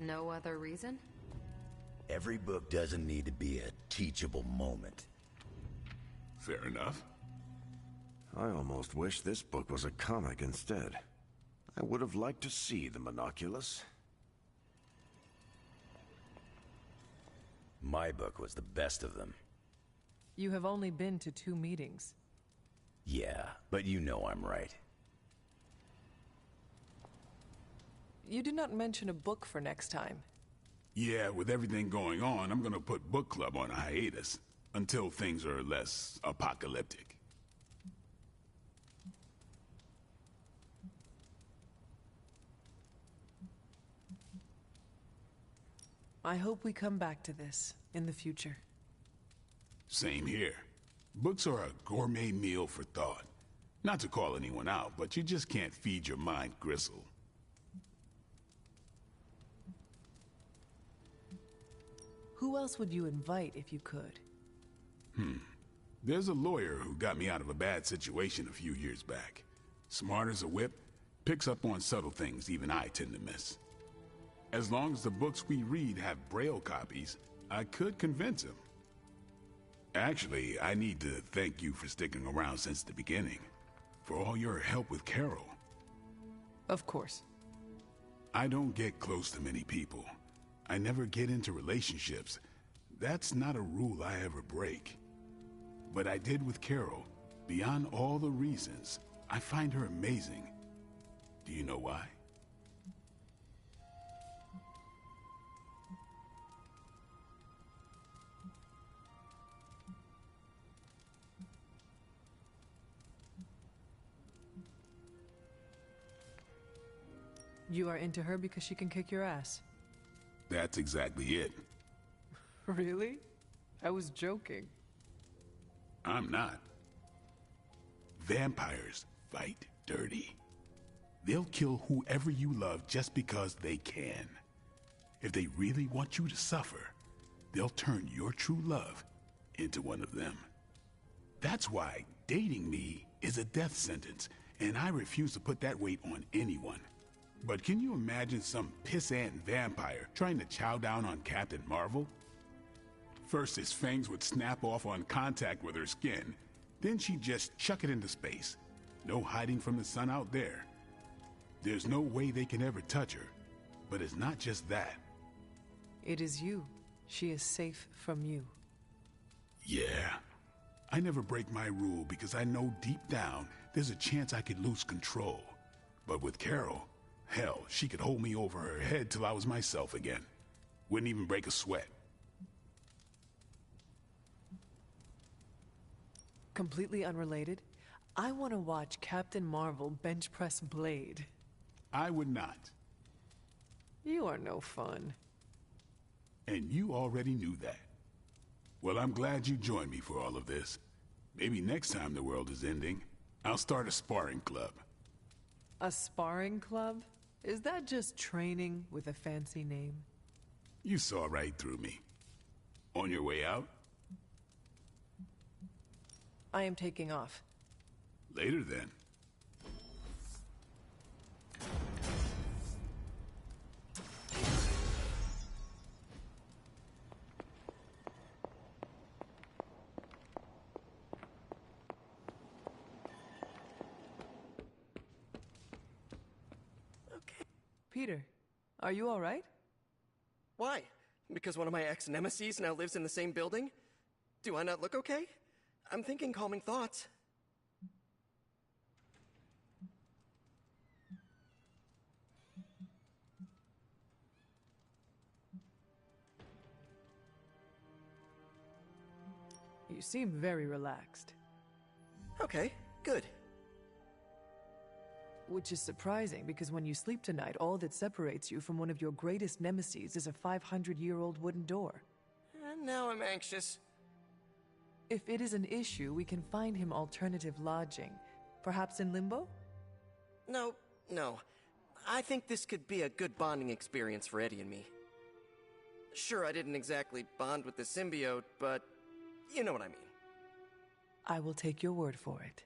No other reason?
Every book doesn't need to be a teachable moment.
Fair enough.
I almost wish this book was a comic instead. I would have liked to see the Monoculus.
My book was the best of them.
You have only been to 2 meetings.
Yeah, but you know I'm right.
You did not mention a book for next time.
Yeah, with everything going on, I'm gonna put book club on a hiatus until things are less apocalyptic.
I hope we come back to this in the future.
Same here. Books are a gourmet meal for thought. Not to call anyone out, but you just can't feed your mind gristle.
Who else would you invite if you could?
There's a lawyer who got me out of a bad situation a few years back. Smart as a whip, picks up on subtle things even I tend to miss. As long as the books we read have Braille copies, I could convince him. Actually, I need to thank you for sticking around since the beginning. For all your help with Carol.
Of course.
I don't get close to many people. I never get into relationships. That's not a rule I ever break. But I did with Carol. Beyond all the reasons, I find her amazing. Do you know why?
You are into her because she can kick your ass.
That's exactly it.
Really? I was joking.
I'm not. Vampires fight dirty. They'll kill whoever you love just because they can. If they really want you to suffer, they'll turn your true love into one of them. That's why dating me is a death sentence, and I refuse to put that weight on anyone. But can you imagine some pissant vampire trying to chow down on Captain Marvel? First, his fangs would snap off on contact with her skin. Then she'd just chuck it into space. No hiding from the sun out there. There's no way they can ever touch her. But it's not just that.
It is you. She is safe from you.
Yeah. I never break my rule because I know deep down there's a chance I could lose control. But with Carol, hell, she could hold me over her head till I was myself again. Wouldn't even break a sweat.
Completely unrelated, I want to watch Captain Marvel bench press Blade.
I would not.
You are no fun.
And you already knew that. Well, I'm glad you joined me for all of this. Maybe next time the world is ending, I'll start a sparring club.
A sparring club? Is that just training with a fancy name?
You saw right through me. On your way out?
I am taking off.
Later then.
Peter, are you all right?
Why? Because one of my ex-nemesis now lives in the same building? Do I not look okay? I'm thinking calming thoughts.
You seem very relaxed.
Okay, good.
Which is surprising, because when you sleep tonight, all that separates you from one of your greatest nemeses is a 500-year-old wooden door.
And now I'm anxious.
If it is an issue, we can find him alternative lodging. Perhaps in Limbo?
No. I think this could be a good bonding experience for Eddie and me. Sure, I didn't exactly bond with the symbiote, but you know what I mean.
I will take your word for it.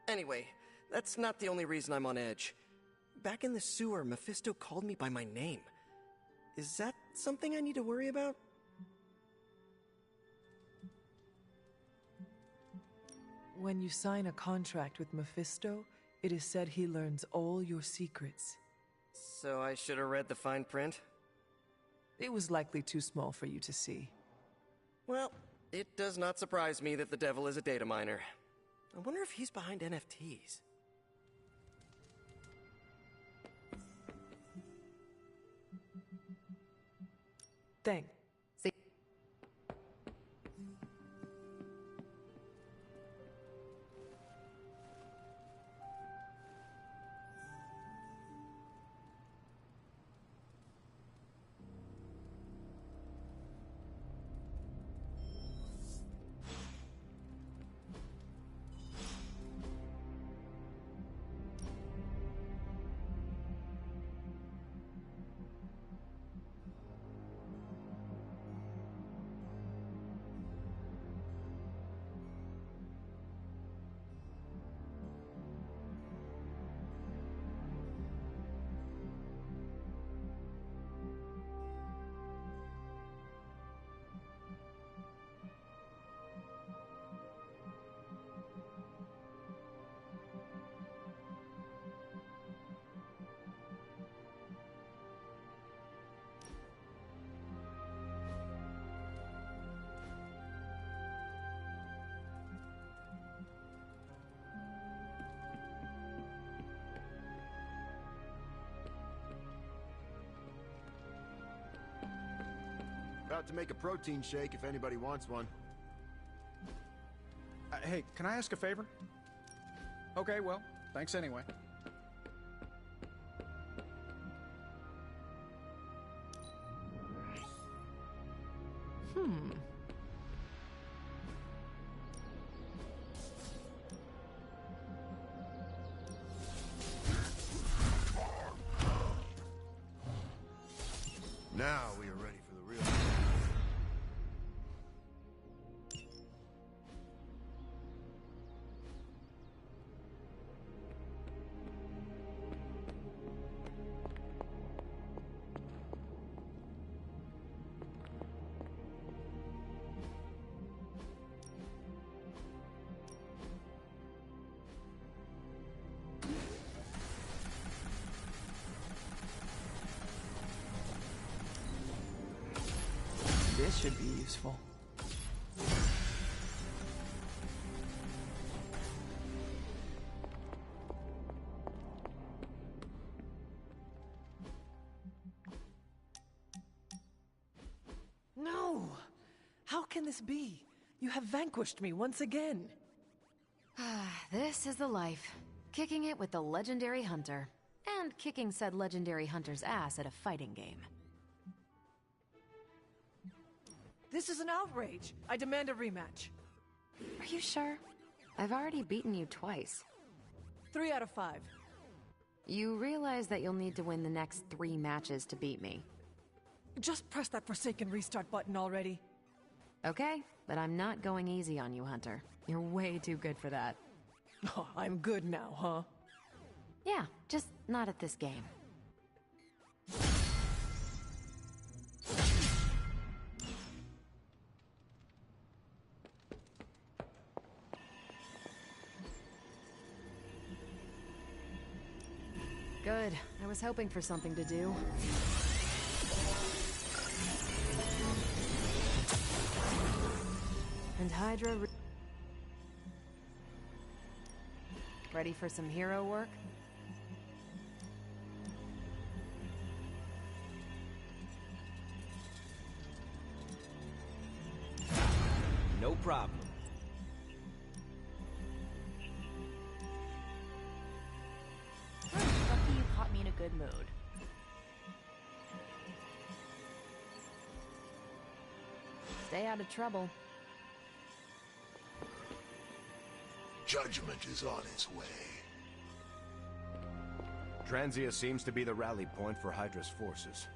Anyway, that's not the only reason I'm on edge. Back in the sewer, Mephisto called me by my name. Is that something I need to worry about?
When you sign a contract with Mephisto, it is said he learns all your secrets.
So I should have read the fine print?
It was likely too small for you to see.
Well, it does not surprise me that the devil is a data miner. I wonder if he's behind NFTs.
Thanks.
See?
About to make a protein shake if anybody wants one.
Hey, can I ask a favor? Okay, well, thanks anyway.
Now we are ready for the real.
This should be useful. No! How can this be? You have vanquished me once again.
This is the life. Kicking it with the legendary hunter. And kicking said legendary hunter's ass at a fighting game.
This is an outrage. I demand a rematch.
Are you sure? I've already beaten you twice.
3 out of 5.
You realize that you'll need to win the next 3 matches to beat me.
Just press that forsaken restart button already.
Okay, but I'm not going easy on you, Hunter. You're way too good for that.
Oh, I'm good now, huh?
Yeah, just not at this game. Good. I was hoping for something to do. And Hydra... Ready for some hero work?
No problem.
Lucky you caught me in a good mood.
Stay out of trouble.
Judgment is on its way.
Transia seems to be the rally point for Hydra's forces.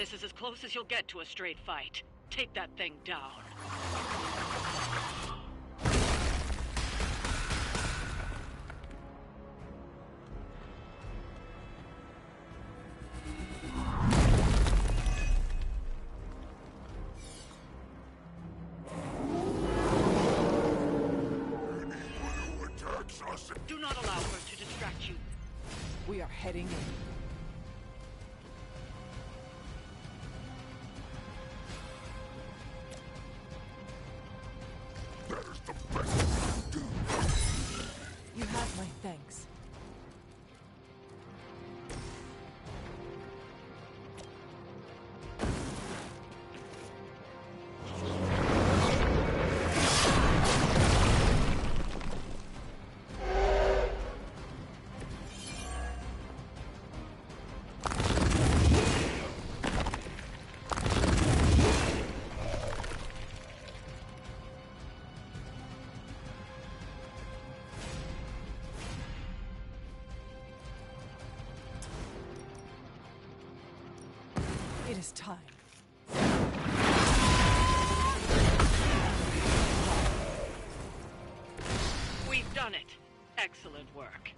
This is as close as you'll get to a straight fight. Take that thing down. Do not allow her to distract you.
We are heading in. You have my thanks. It is time.
We've done it. Excellent work.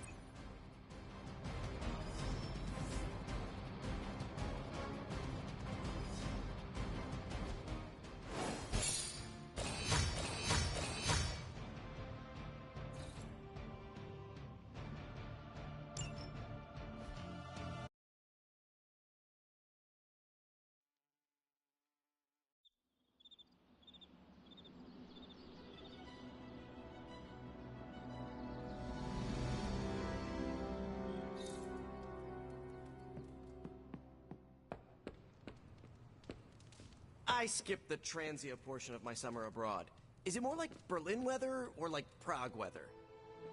I skipped the Transia portion of my summer abroad. Is it more like Berlin weather or like Prague weather?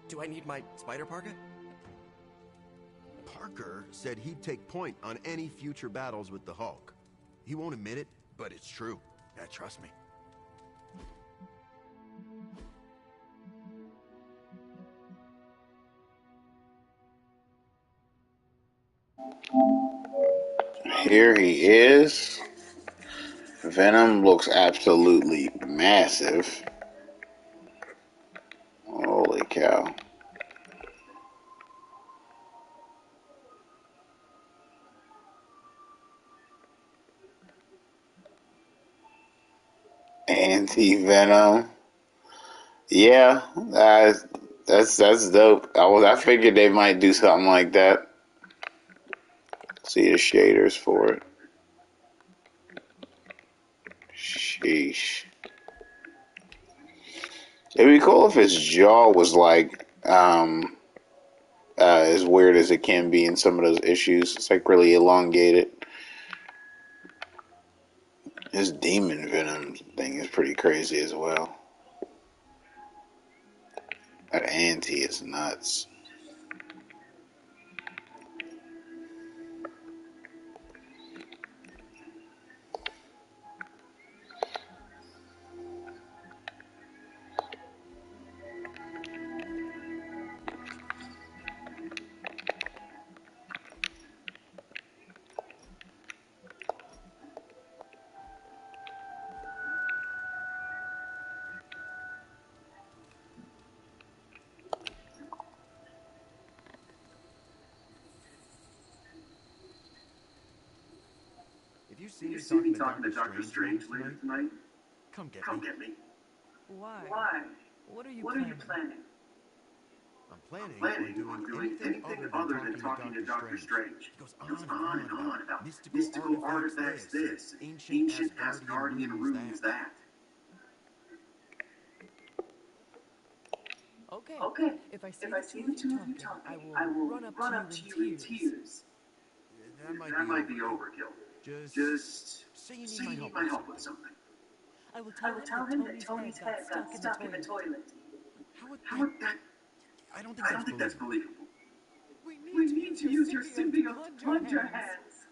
Do I need my spider parka?
Parker said he'd take point on any future battles with the Hulk. He won't admit it, but it's true. Yeah, trust me.
Here he is. Venom looks absolutely massive. Holy cow. Anti-Venom. Yeah, that's dope. I figured they might do something like that. See the shaders for it. Sheesh. It'd be cool if his jaw was like as weird as it can be in some of those issues. It's like really elongated. His demon venom thing is pretty crazy as well. That anti is nuts.
If you see me talking to Doctor Strange later tonight, come get me.
Why? What are you
What
planning?
are you planning? I'm planning on doing anything other than talking to Doctor Strange. He goes on and on about mystical artifacts this, ancient Asgardian runes that.
Okay. If I see the two of you talking, I will run up to you in tears.
That might be overkill. Just say you need my help with something.
I will tell him that Tony's head got stuck in the toilet.
How would that? I don't think that's believable.
We need to use your symbiote to plunge our hands.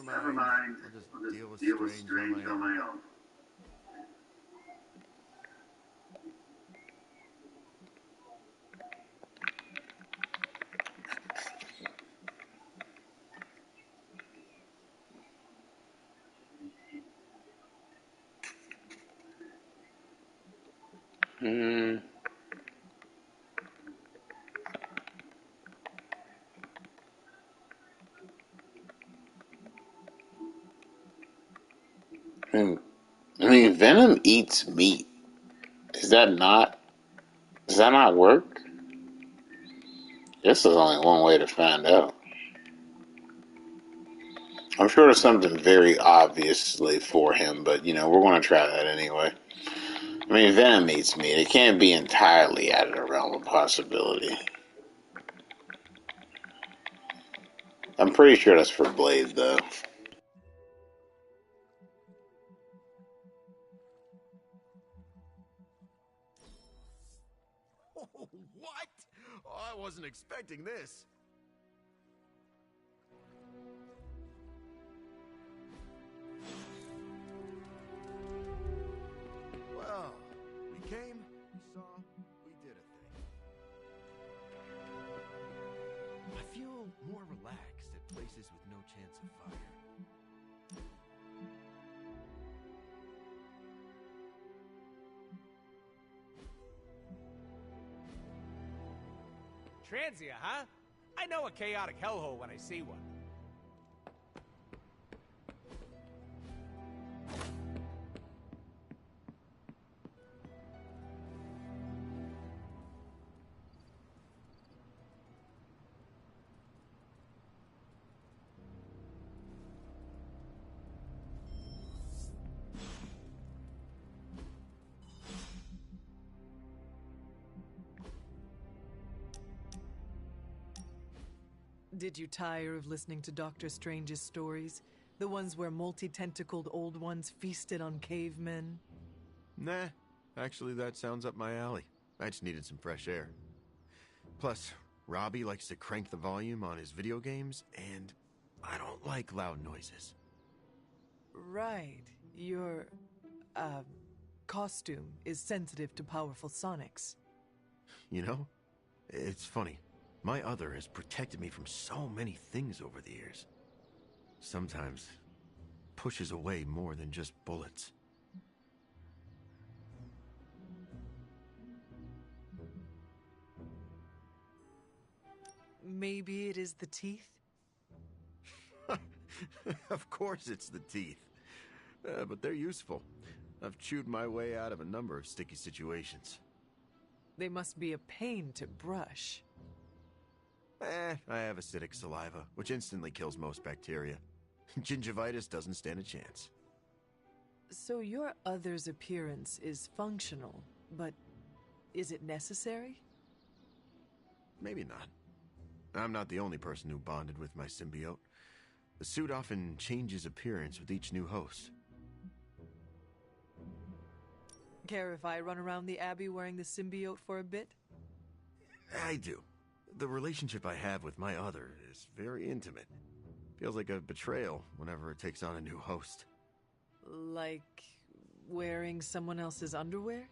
Never mind. I'll just deal with Strange on my own.
Hmm. I mean, Venom eats meat. Is that not? Does that not work? This is only one way to find out. I'm sure there's something very obviously for him, but we're going to try that anyway. I mean, Venom eats meat. It can't be entirely out of the realm of possibility. I'm pretty sure that's for Blade, though.
Oh, what? Oh, I wasn't expecting this. Well, we came, we saw, we did a thing. I feel more relaxed at places with no chance of fire.
Transia, huh? I know a chaotic hellhole when I see one.
Did you tire of listening to Doctor Strange's stories? The ones where multi-tentacled old ones feasted on cavemen?
Nah, actually that sounds up my alley. I just needed some fresh air. Plus, Robbie likes to crank the volume on his video games, and I don't like loud noises.
Right. Your, costume is sensitive to powerful sonics.
You know, it's funny. My other has protected me from so many things over the years. Sometimes pushes away more than just bullets.
Maybe it is the teeth?
Of course it's the teeth. But they're useful. I've chewed my way out of a number of sticky situations.
They must be a pain to brush.
I have acidic saliva, which instantly kills most bacteria. Gingivitis doesn't stand a chance.
So your other's appearance is functional, but is it necessary?
Maybe not. I'm not the only person who bonded with my symbiote. The suit often changes appearance with each new host.
Care if I run around the Abbey wearing the symbiote for a bit?
I do. The relationship I have with my other is very intimate. Feels like a betrayal whenever it takes on a new host.
Like wearing someone else's underwear?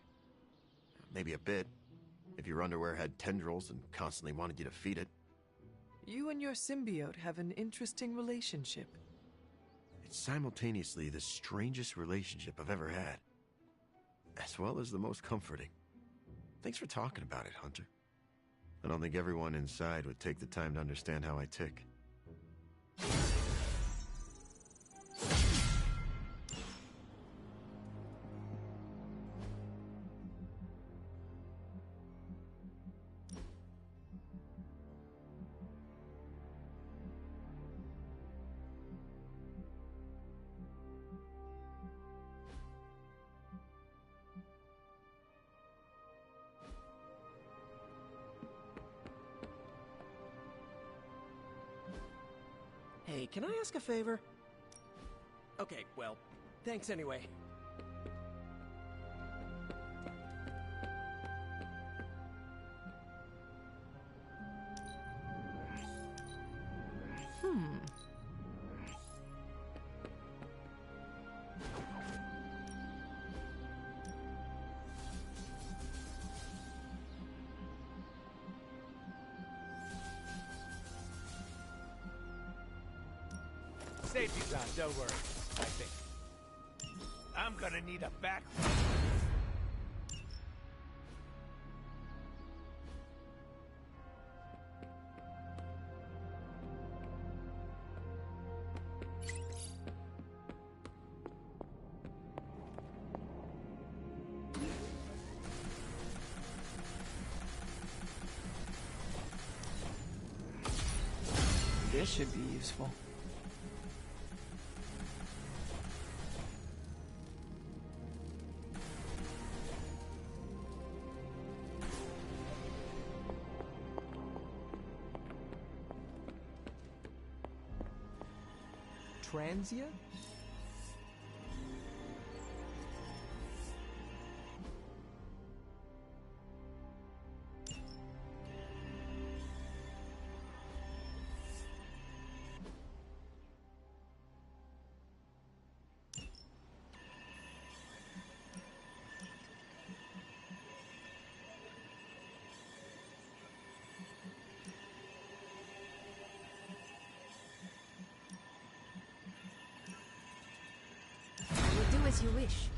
Maybe a bit. If your underwear had tendrils and constantly wanted you to feed it.
You and your symbiote have an interesting relationship.
It's simultaneously the strangest relationship I've ever had. As well as the most comforting. Thanks for talking about it, Hunter. I don't think everyone inside would take the time to understand how I tick.
Hey, can I ask a favor? Okay, well, thanks anyway.
Safety's on, don't worry. I think. I'm gonna need a back.
This should be useful.
Transia?
Do as you wish.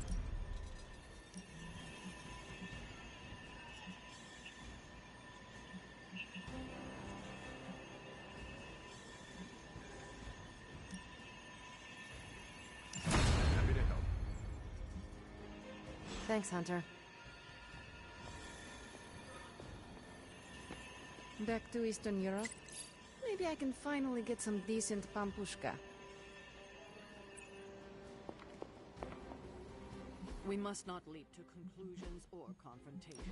Happy to help.
Thanks, Hunter.
Back to Eastern Europe? Maybe I can finally get some decent pampushka.
We must not leap to conclusions or confrontations.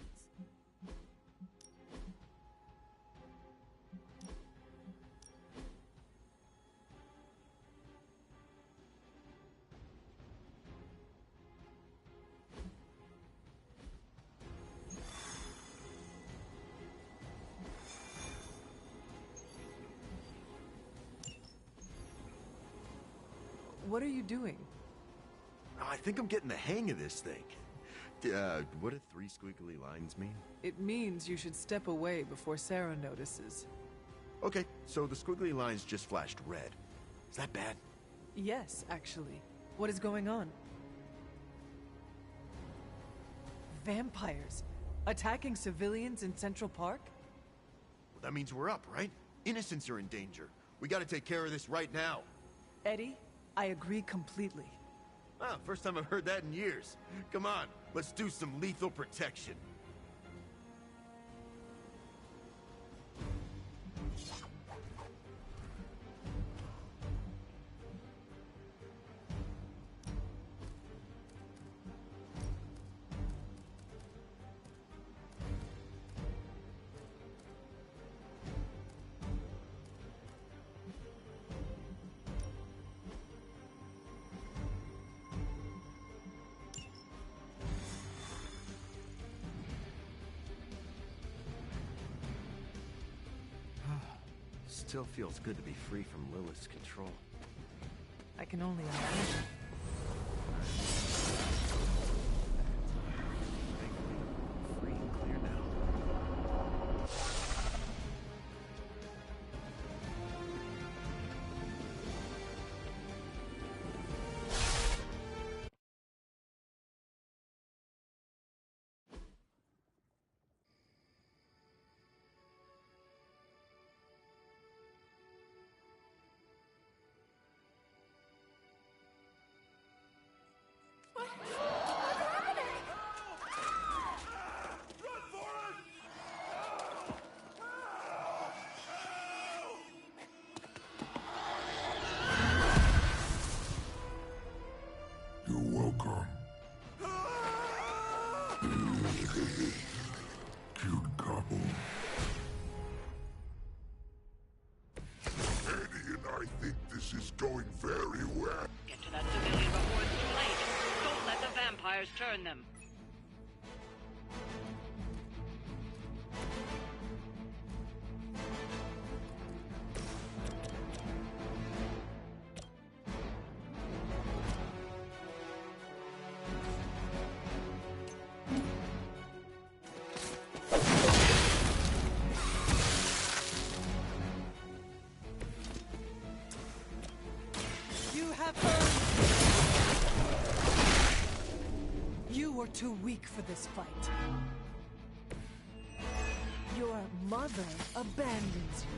What are you doing?
I think I'm getting the hang of this thing. What do 3 squiggly lines mean?
It means you should step away before Sarah notices.
Okay, so the squiggly lines just flashed red. Is that bad?
Yes, actually. What is going on? Vampires attacking civilians in Central Park?
Well, that means we're up, right? Innocents are in danger. We gotta take care of this right now.
Eddie, I agree completely.
Ah, first time I've heard that in years. Come on, let's do some lethal protection. Still feels good to be free from Lilith's control.
I can only imagine.
Thankfully, free and clear now.
You're welcome. Cute couple. Eddie and I think this is going very well.
Get to that civilian before it's too late. Don't let the vampires turn them.
You were too weak for this fight. Your mother abandons you.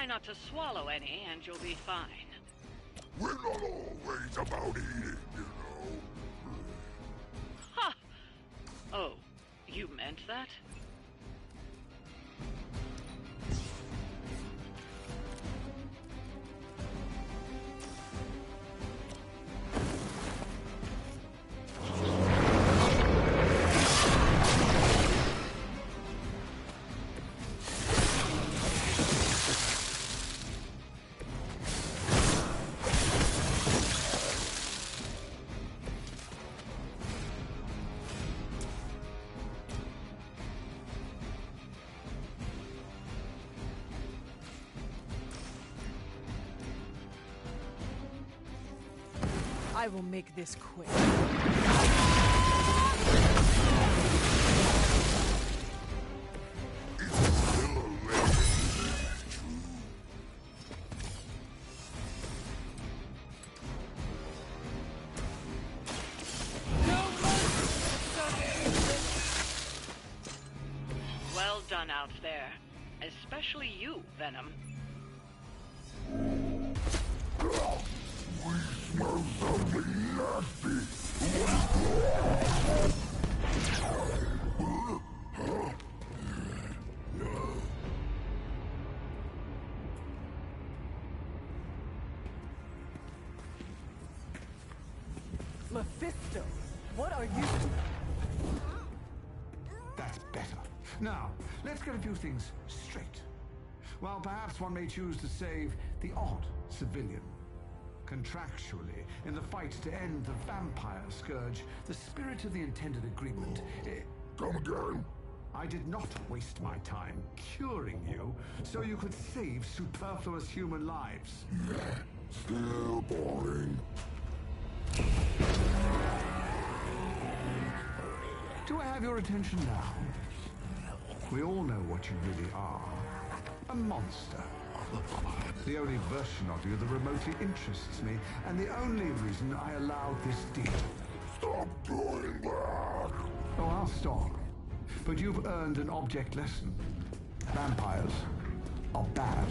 Try not to swallow any and you'll be fine.
We're not always about eating, you know.
Ha! Oh, you meant that?
I will make this quick.
Well done out there. Especially you, Venom.
Smells something nasty.
Mephisto, what are you?
That's better. Now, let's get a few things straight. While perhaps one may choose to save the odd civilian. Contractually, in the fight to end the vampire scourge, the spirit of the intended agreement...
Come again?
I did not waste my time curing you, so you could save superfluous human lives.
Still boring.
Do I have your attention now? We all know what you really are. A monster. The only version of you that remotely interests me, and the only reason I allowed this deal.
Stop doing that!
Oh, I'll stop. But you've earned an object lesson. Vampires are bad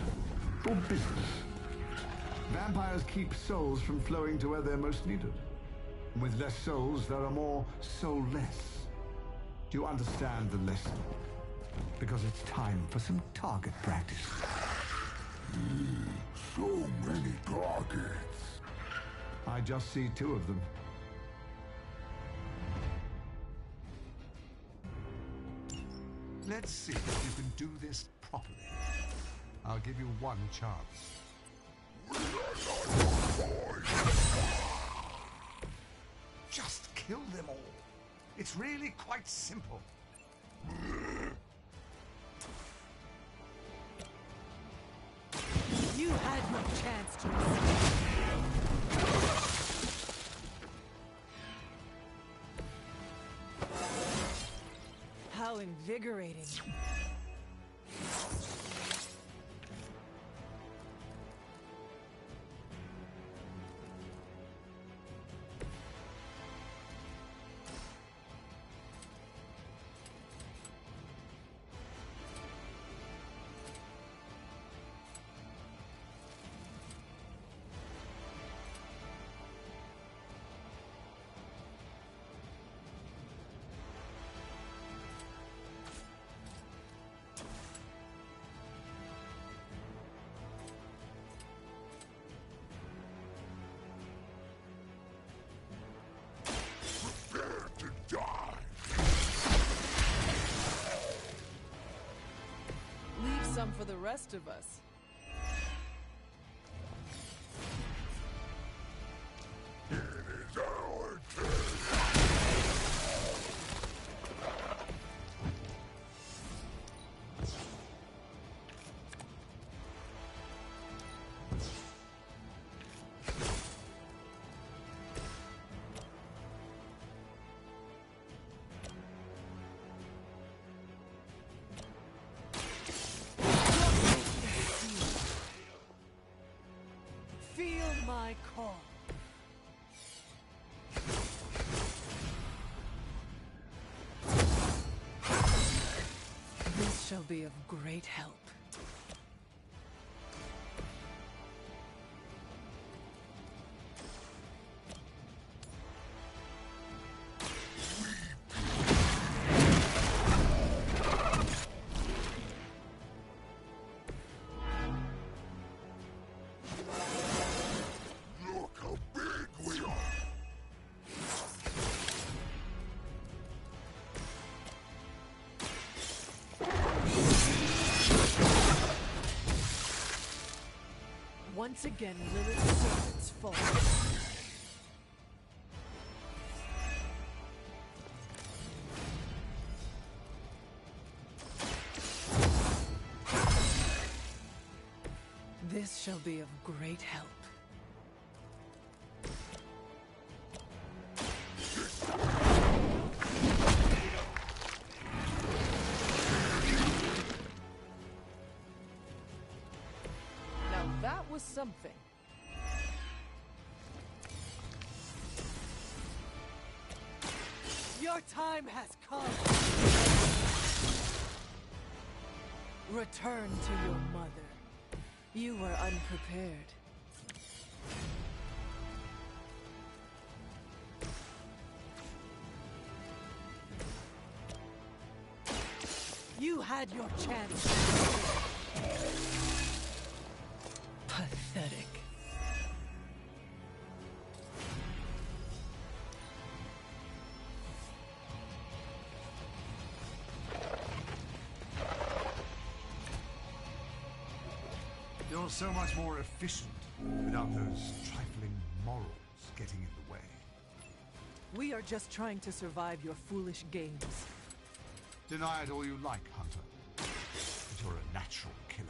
for business. Vampires keep souls from flowing to where they're most needed. With less souls, there are more soulless. Do you understand the lesson? Because it's time for some target practice.
So many targets.
I just see two of them.
Let's see if you can do this properly. I'll give you one chance. Just kill them all. It's really quite simple.
You had no chance to. How invigorating. Leave some for the rest of us.
It is our turn.
Feel my call. This shall be of great help. Once again, Lilith's servants fall. This shall be of great help. Now that was something. Your time has come. Return to your mother. You were unprepared. You had your chance. Pathetic.
You're so much more efficient without those trifling morals getting in the way.
We are just trying to survive your foolish games.
Deny it all you like, Hunter. But you're a natural killer.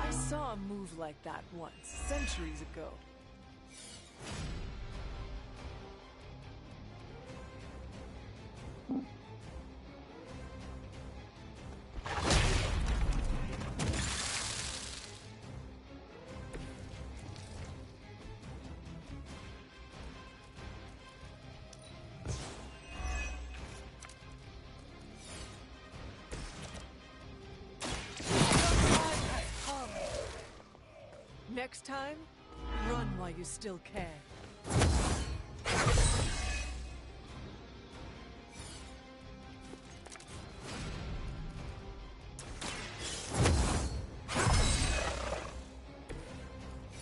I saw a move like that once, centuries ago. Next time, run while you still can.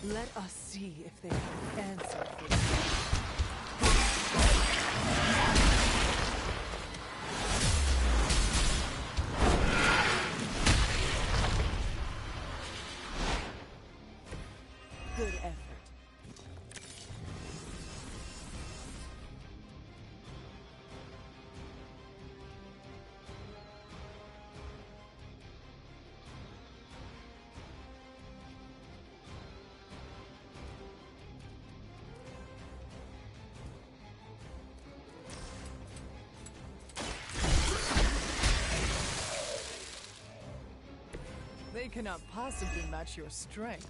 Let us see if they have an answer for this. Good effort. They cannot possibly match your strength.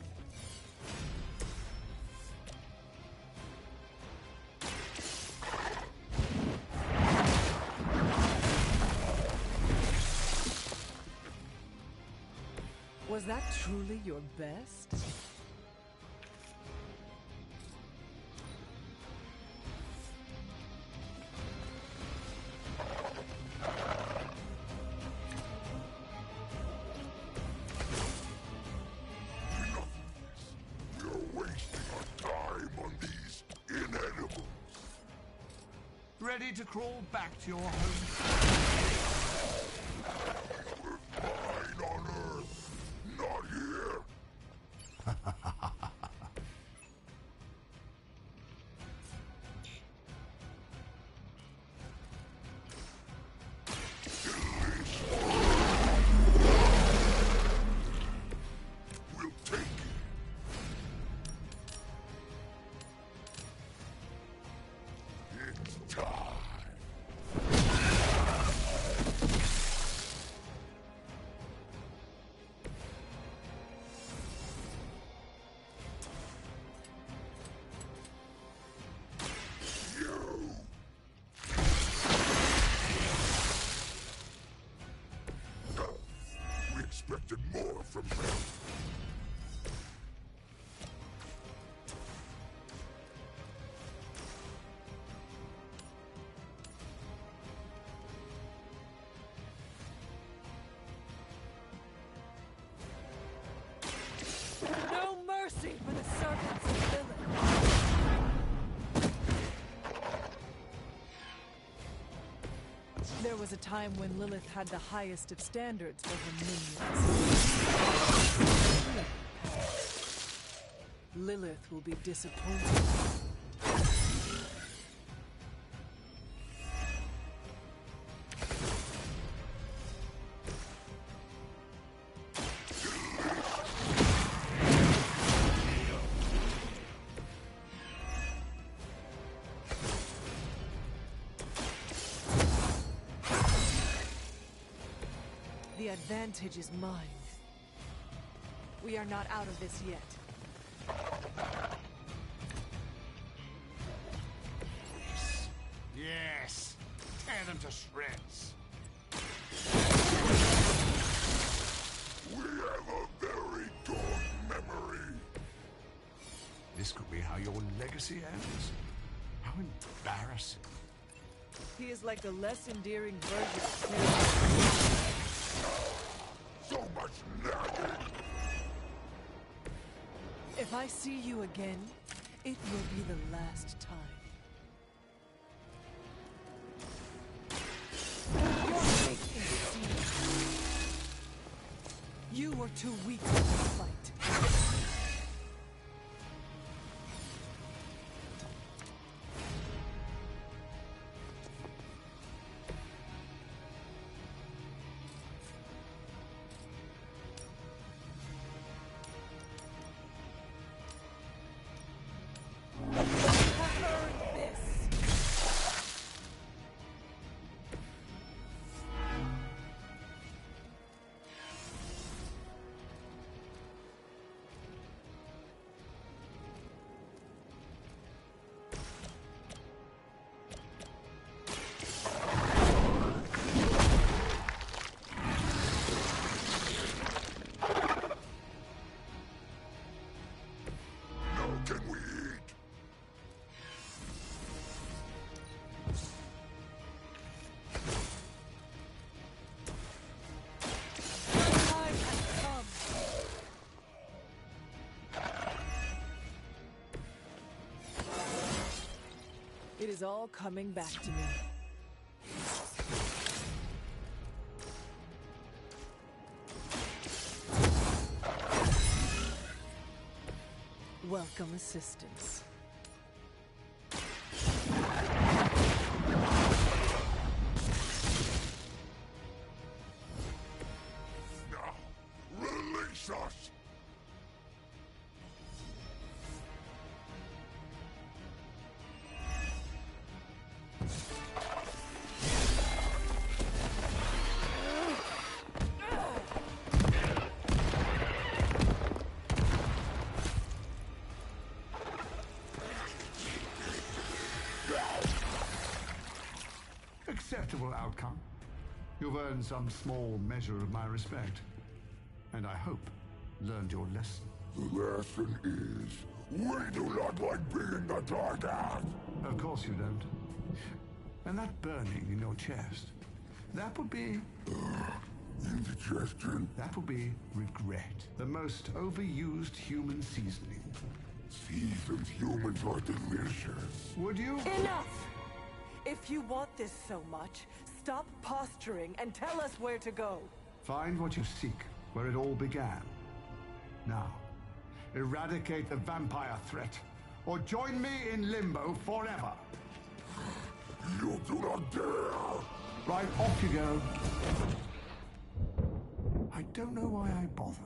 Was that truly your best?
You're wasting our time on these inedibles.
Ready to crawl back to your home?
Fine on Earth, not here. We'll take it. It's time. We expected more from them.
was a time when Lilith had the highest of standards for her minions. Lilith will be disappointed. The advantage is mine. We are not out of this yet.
Yes! Tear them to shreds!
We have a very good memory.
This could be how your legacy ends. How embarrassing.
He is like the less endearing version of
So much nagging.
If I see you again, it will be the last time. You're making a scene. You were too weak for this fight.
Can we eat?
Time has come. It is all coming back to me. Welcome assistance.
Now, release us!
Acceptable outcome. You've earned some small measure of my respect. And I hope learned your lesson.
The lesson is, we do not like being attacked.
Of course you don't. And that burning in your chest, that would be...
indigestion?
That would be regret. The most overused human seasoning.
Seasoned humans are delicious.
Would you?
Enough! If you want this so much, stop posturing and tell us where to go.
Find what you seek, where it all began. Now, eradicate the vampire threat, or join me in limbo forever.
You do not dare!
Right, off you go. I don't know why I bother.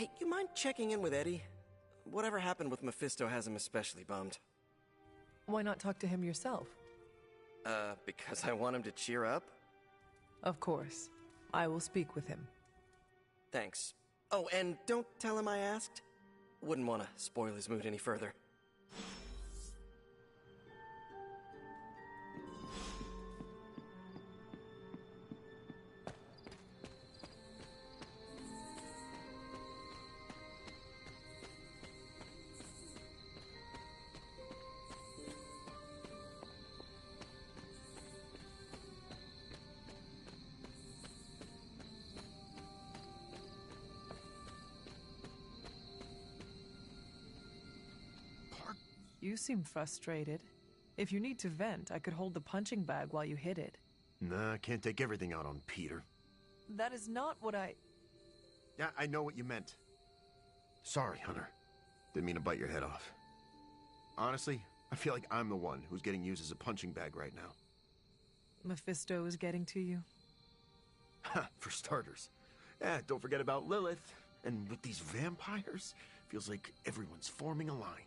Hey, you mind checking in with Eddie? Whatever happened with Mephisto has him especially bummed.
Why not talk to him yourself?
Because I want him to cheer up?
Of course. I will speak with him.
Thanks. Oh, and don't tell him I asked. Wouldn't want to spoil his mood any further.
You seem frustrated. If you need to vent, I could hold the punching bag while you hit it.
Nah, can't take everything out on Peter.
That is not what I...
Yeah, I know what you meant. Sorry, Hunter. Didn't mean to bite your head off. Honestly, I feel like I'm the one who's getting used as a punching bag right now.
Mephisto is getting to you?
Ha, for starters. Yeah, don't forget about Lilith. And with these vampires, feels like everyone's forming a line.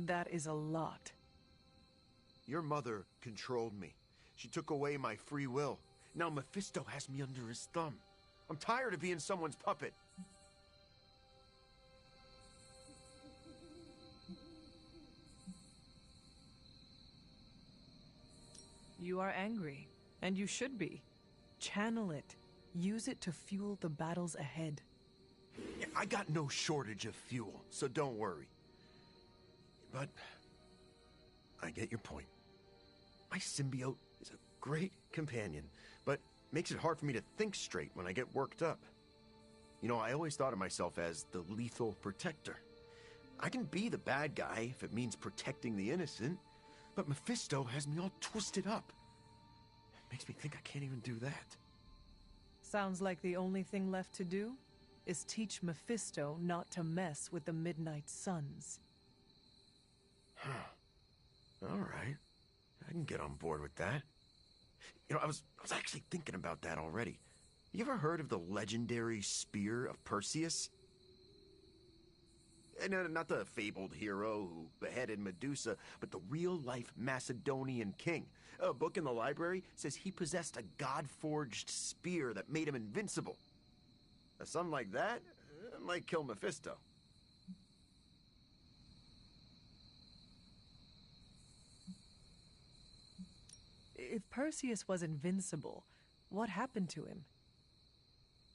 That is a lot.
Your mother controlled me. She took away my free will. Now Mephisto has me under his thumb. I'm tired of being someone's puppet.
You are angry, and you should be. Channel it. Use it to fuel the battles ahead.
Yeah, I got no shortage of fuel, so don't worry. But I get your point. My symbiote is a great companion, but makes it hard for me to think straight when I get worked up. You know, I always thought of myself as the lethal protector. I can be the bad guy if it means protecting the innocent, but Mephisto has me all twisted up. It makes me think I can't even do that.
Sounds like the only thing left to do is teach Mephisto not to mess with the Midnight Suns.
All right. I can get on board with that. You know, I was actually thinking about that already. You ever heard of the legendary Spear of Perseus? And, not the fabled hero who beheaded Medusa, but the real-life Macedonian king. A book in the library says he possessed a god-forged spear that made him invincible. Something like that might kill Mephisto.
If Perseus was invincible, what happened to him?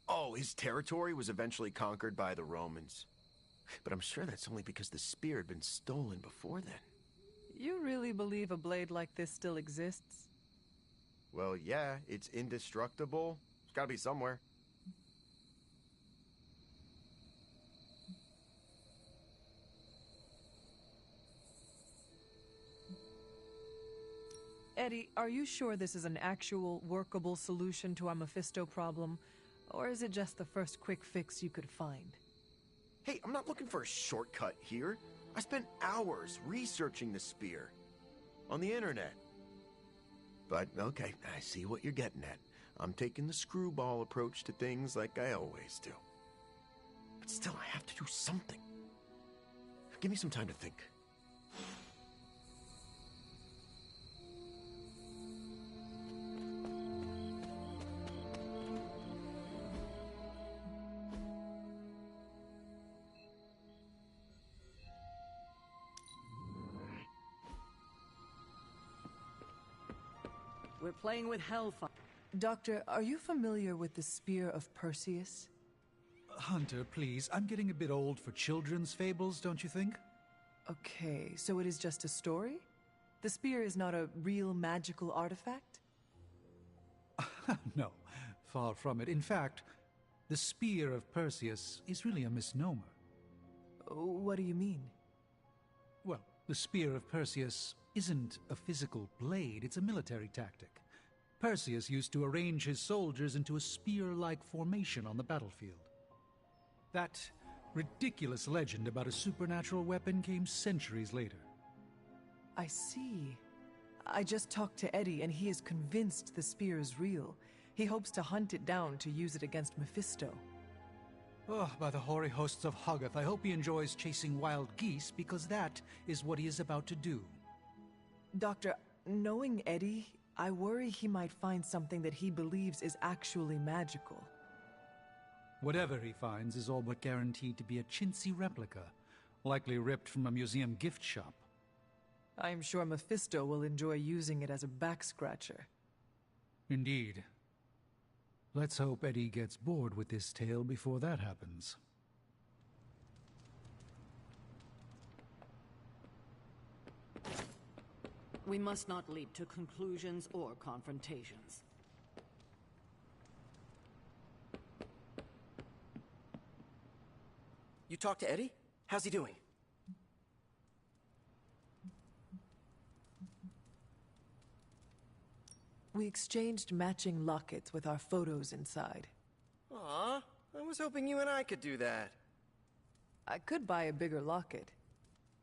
Oh, his territory was eventually conquered by the Romans. But I'm sure that's only because the spear had been stolen before then.
You really believe a blade like this still exists?
Well, yeah, it's indestructible. It's gotta be somewhere.
Eddie, are you sure this is an actual, workable solution to our Mephisto problem? Or is it just the first quick fix you could find?
Hey, I'm not looking for a shortcut here. I spent hours researching the spear. On the internet. But, okay, I see what you're getting at. I'm taking the screwball approach to things like I always do. But still, I have to do something. Give me some time to think.
We're playing with hellfire.
Doctor, are you familiar with the Spear of Perseus?
Hunter, please. I'm getting a bit old for children's fables, don't you think?
Okay, so it is just a story? The spear is not a real magical artifact?
No, far from it. In fact, the Spear of Perseus is really a misnomer.
What do you mean?
Well, the Spear of Perseus isn't a physical blade, it's a military tactic. Perseus used to arrange his soldiers into a spear-like formation on the battlefield. That ridiculous legend about a supernatural weapon came centuries later.
I see. I just talked to Eddie, and he is convinced the spear is real. He hopes to hunt it down to use it against Mephisto.
Oh, by the hoary hosts of Hoggoth, I hope he enjoys chasing wild geese, because that is what he is about to do.
Doctor, knowing Eddie, I worry he might find something that he believes is actually magical.
Whatever he finds is all but guaranteed to be a chintzy replica, likely ripped from a museum gift shop.
I am sure Mephisto will enjoy using it as a back-scratcher.
Indeed. Let's hope Eddie gets bored with this tale before that happens.
We must not leap to conclusions or confrontations.
You talked to Eddie? How's he doing?
We exchanged matching lockets with our photos inside.
Aw, I was hoping you and I could do that.
I could buy a bigger locket.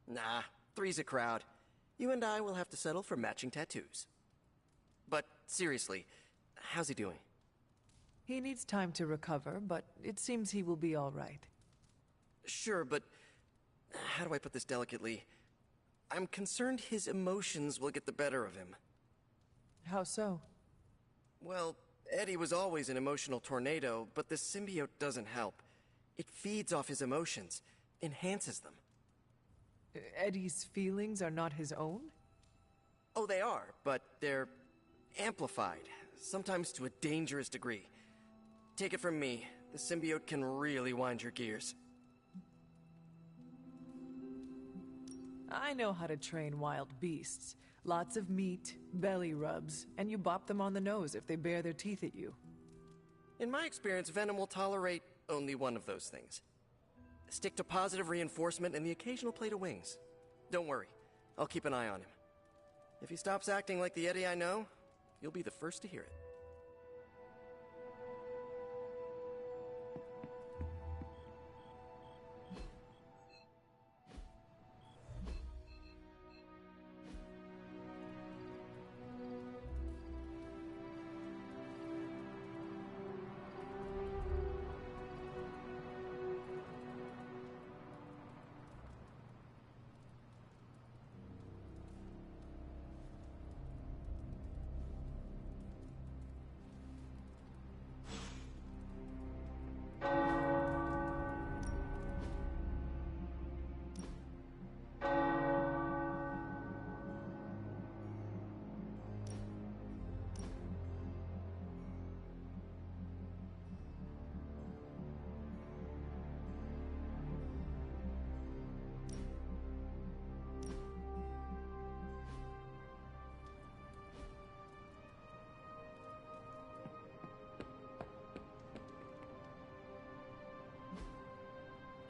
Nah, three's a crowd. You and I will have to settle for matching tattoos. But seriously, how's he doing?
He needs time to recover, but it seems he will be all right.
Sure, but how do I put this delicately? I'm concerned his emotions will get the better of him.
How so?
Well, Eddie was always an emotional tornado, but the symbiote doesn't help. It feeds off his emotions, enhances them.
Eddie's feelings are not his own?
Oh, they are, but they're amplified, sometimes to a dangerous degree. Take it from me, the symbiote can really wind your gears.
I know how to train wild beasts. Lots of meat, belly rubs, and you bop them on the nose if they bare their teeth at you.
In my experience, Venom will tolerate only one of those things. Stick to positive reinforcement and the occasional plate of wings. Don't worry, I'll keep an eye on him. If he stops acting like the Eddie I know, you'll be the first to hear it.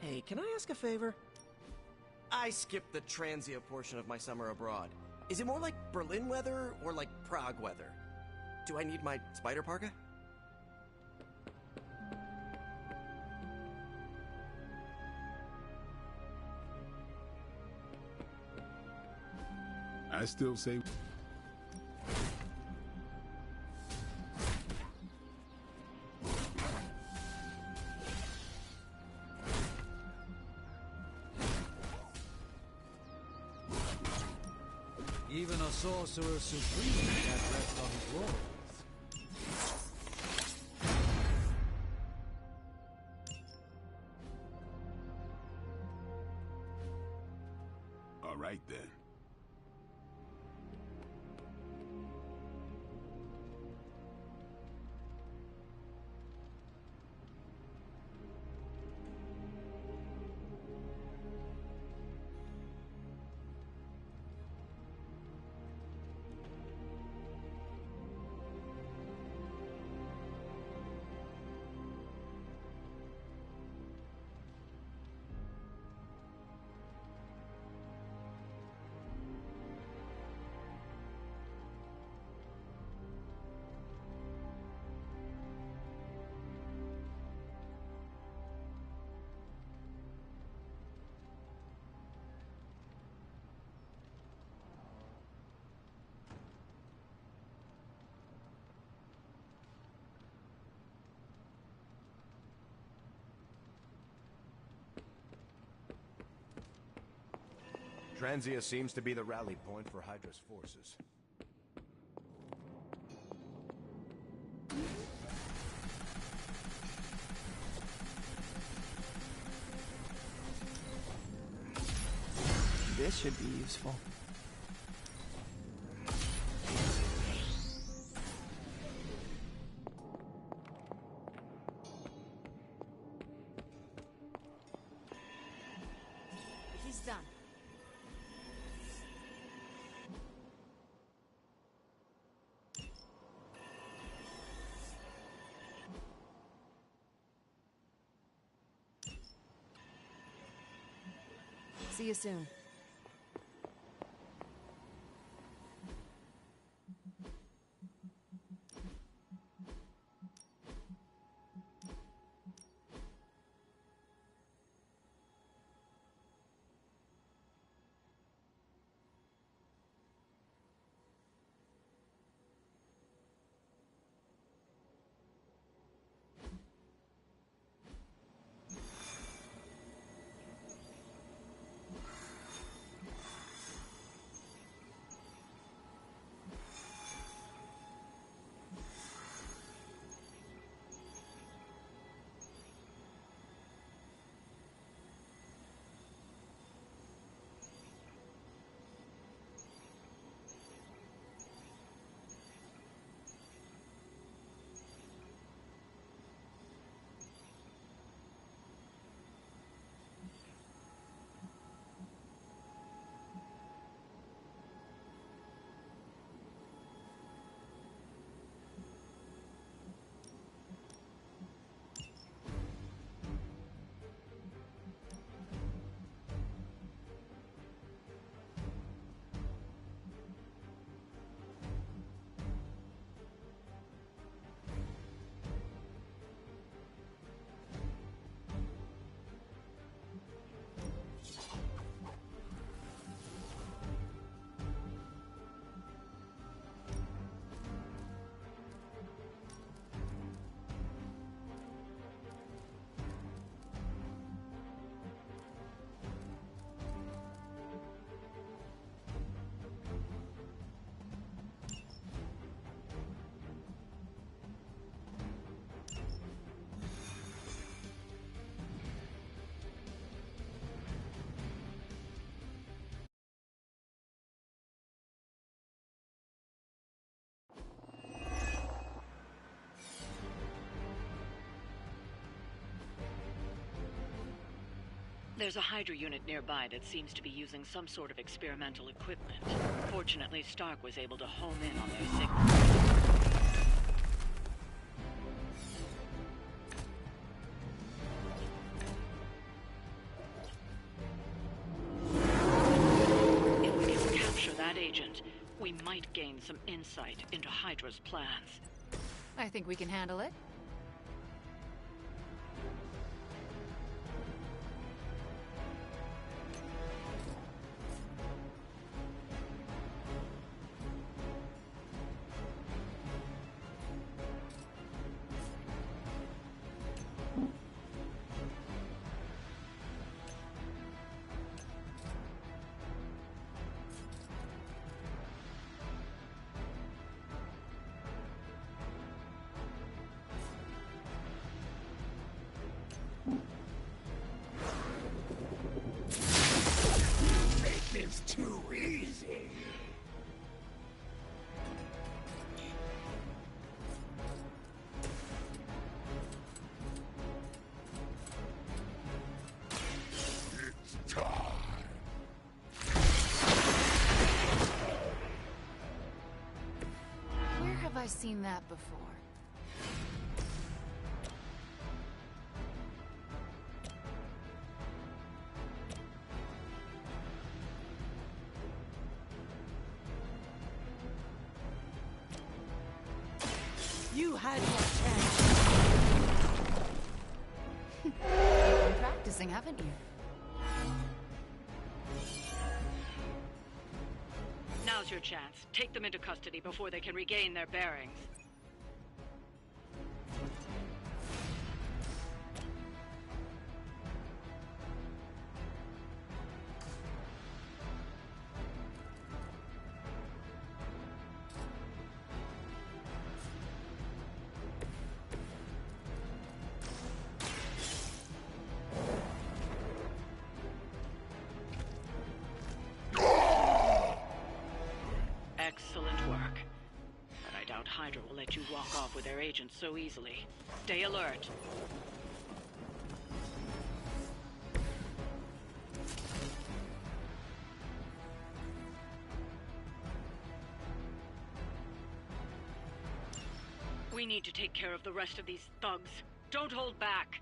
Hey, can I ask a favor? I skipped the Transia portion of my summer abroad. Is it more like Berlin weather or like Prague weather? Do I need my spider parka?
I still say...
Even a sorcerer supreme can't rest on his laurels.
All right, then.
Transia seems to be the rally point for Hydra's forces.
This should be useful.
He's done. See you soon.
There's a Hydra unit nearby that seems to be using some sort of experimental equipment. Fortunately, Stark was able to home in on their signal. If we can capture that agent, we might gain some insight into Hydra's plans.
I think we can handle it.
It's too easy. It's time.
Where have I seen that before?
You had your chance.
You've been practicing, haven't you?
Now's your chance. Take them into custody before they can regain their bearings. walk off with their agents so easily. Stay alert. We need to take care of the rest of these thugs. Don't hold back.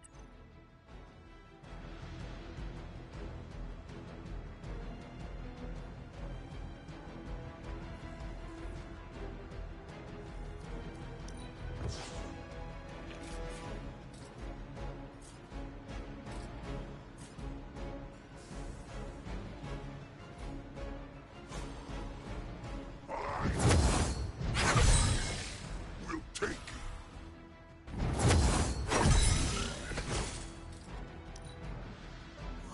We'll take it.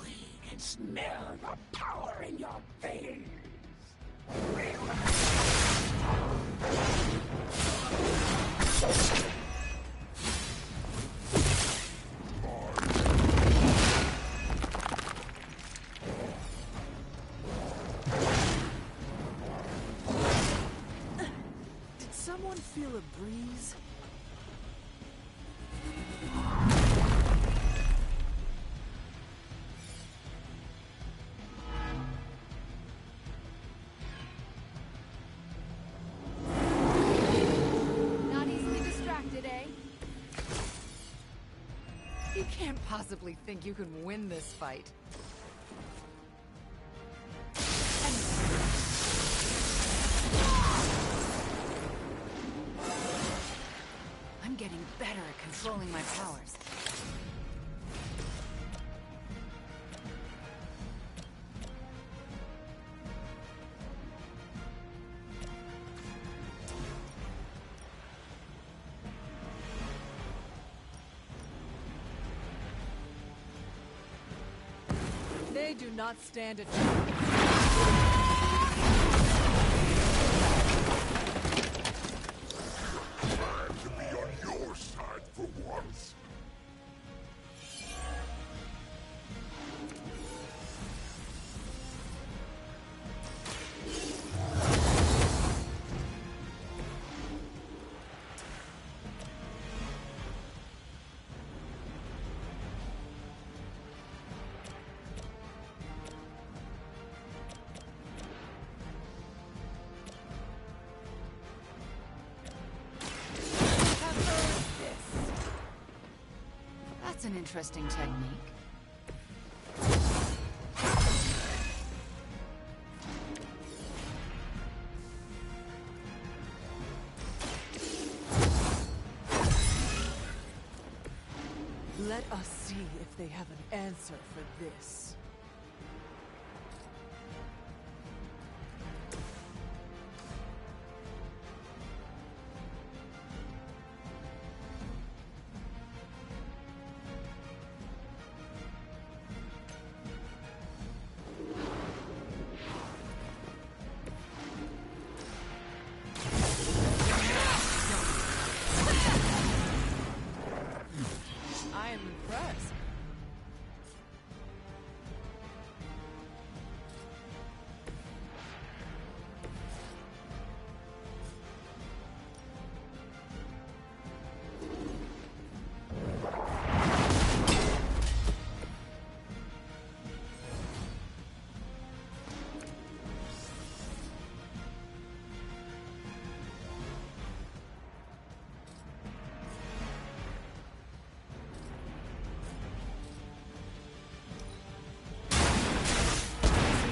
We can smell the power in your veins.
Did someone feel a breeze?
Not easily distracted, eh?
You can't possibly think you can win this fight. I'm getting better at controlling my powers.
They do not stand a chance.
Glad to be on your side for once.
That's an interesting technique.
Let us see if they have an answer for this. I am impressed.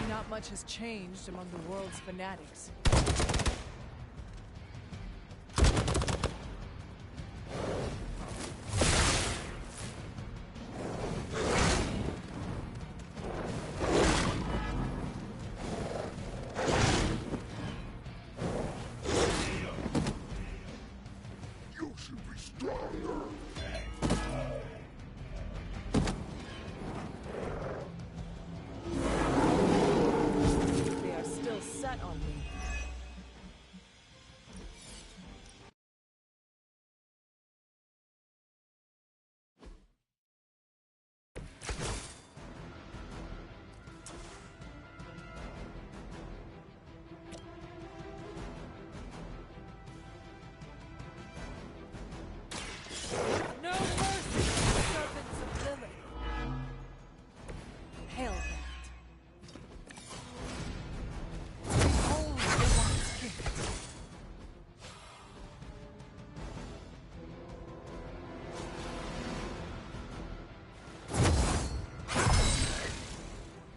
Not much has changed among the world's fanatics.
You should be stronger.
They are still set on me.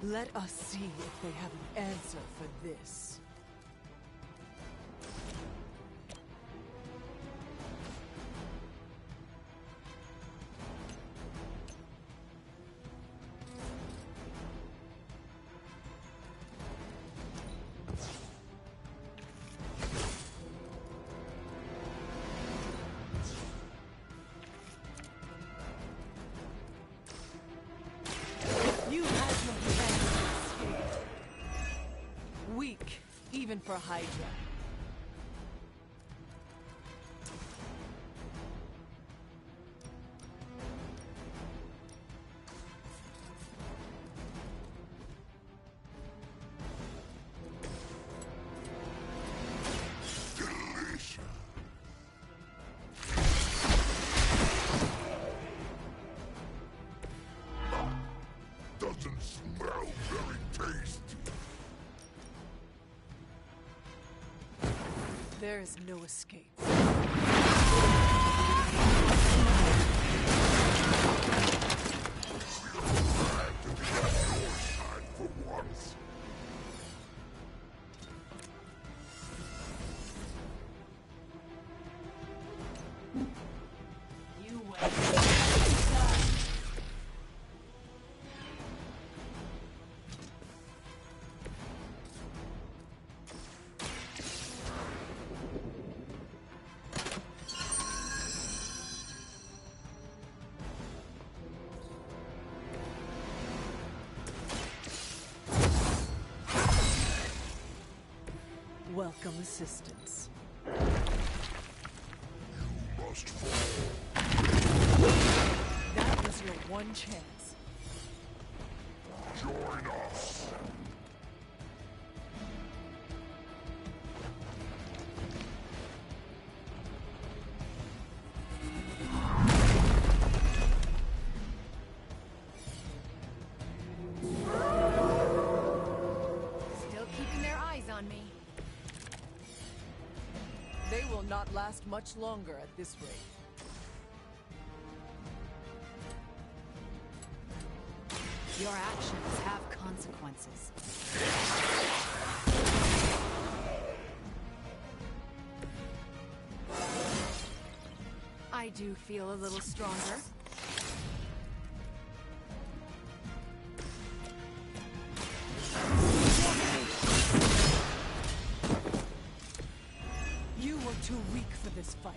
Let us see if they have an answer for this. You had your chance to escape. Weak, even for Hydra.
Doesn't smell very tasty.
There is no escape.
For once.
You wait. Welcome assistance.
Must fall.
That was your one chance.
Join us.
Still keeping their eyes on me.
They will not last much longer at this rate.
Your actions have consequences.
I do feel a little stronger.
You were too weak for this fight.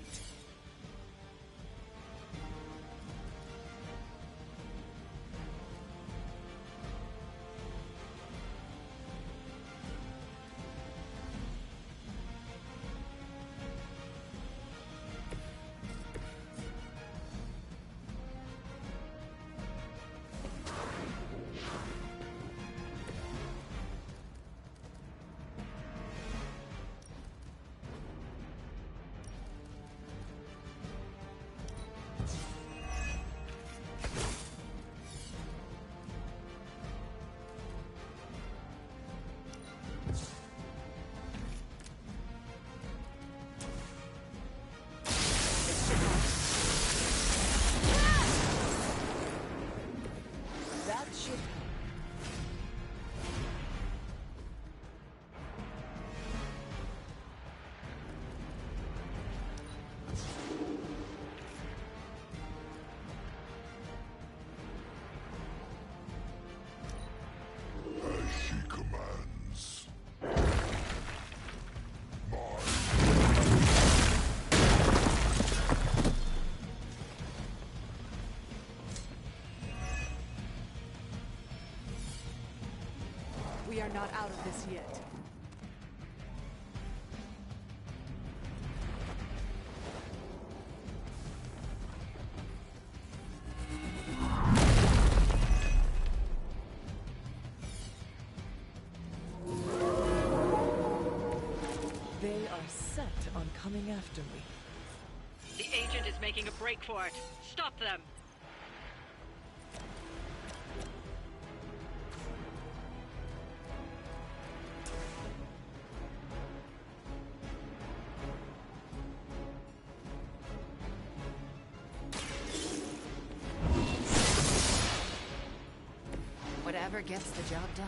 That should...
As she commands.
We are not out of this yet. They are set on coming after me.
The agent is making a break for it. Stop them!
Whatever gets the job done.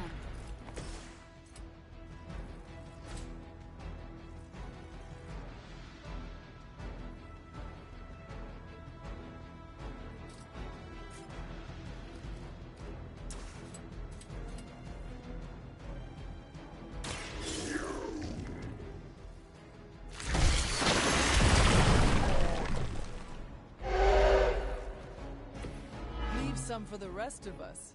Leave some for the rest of us.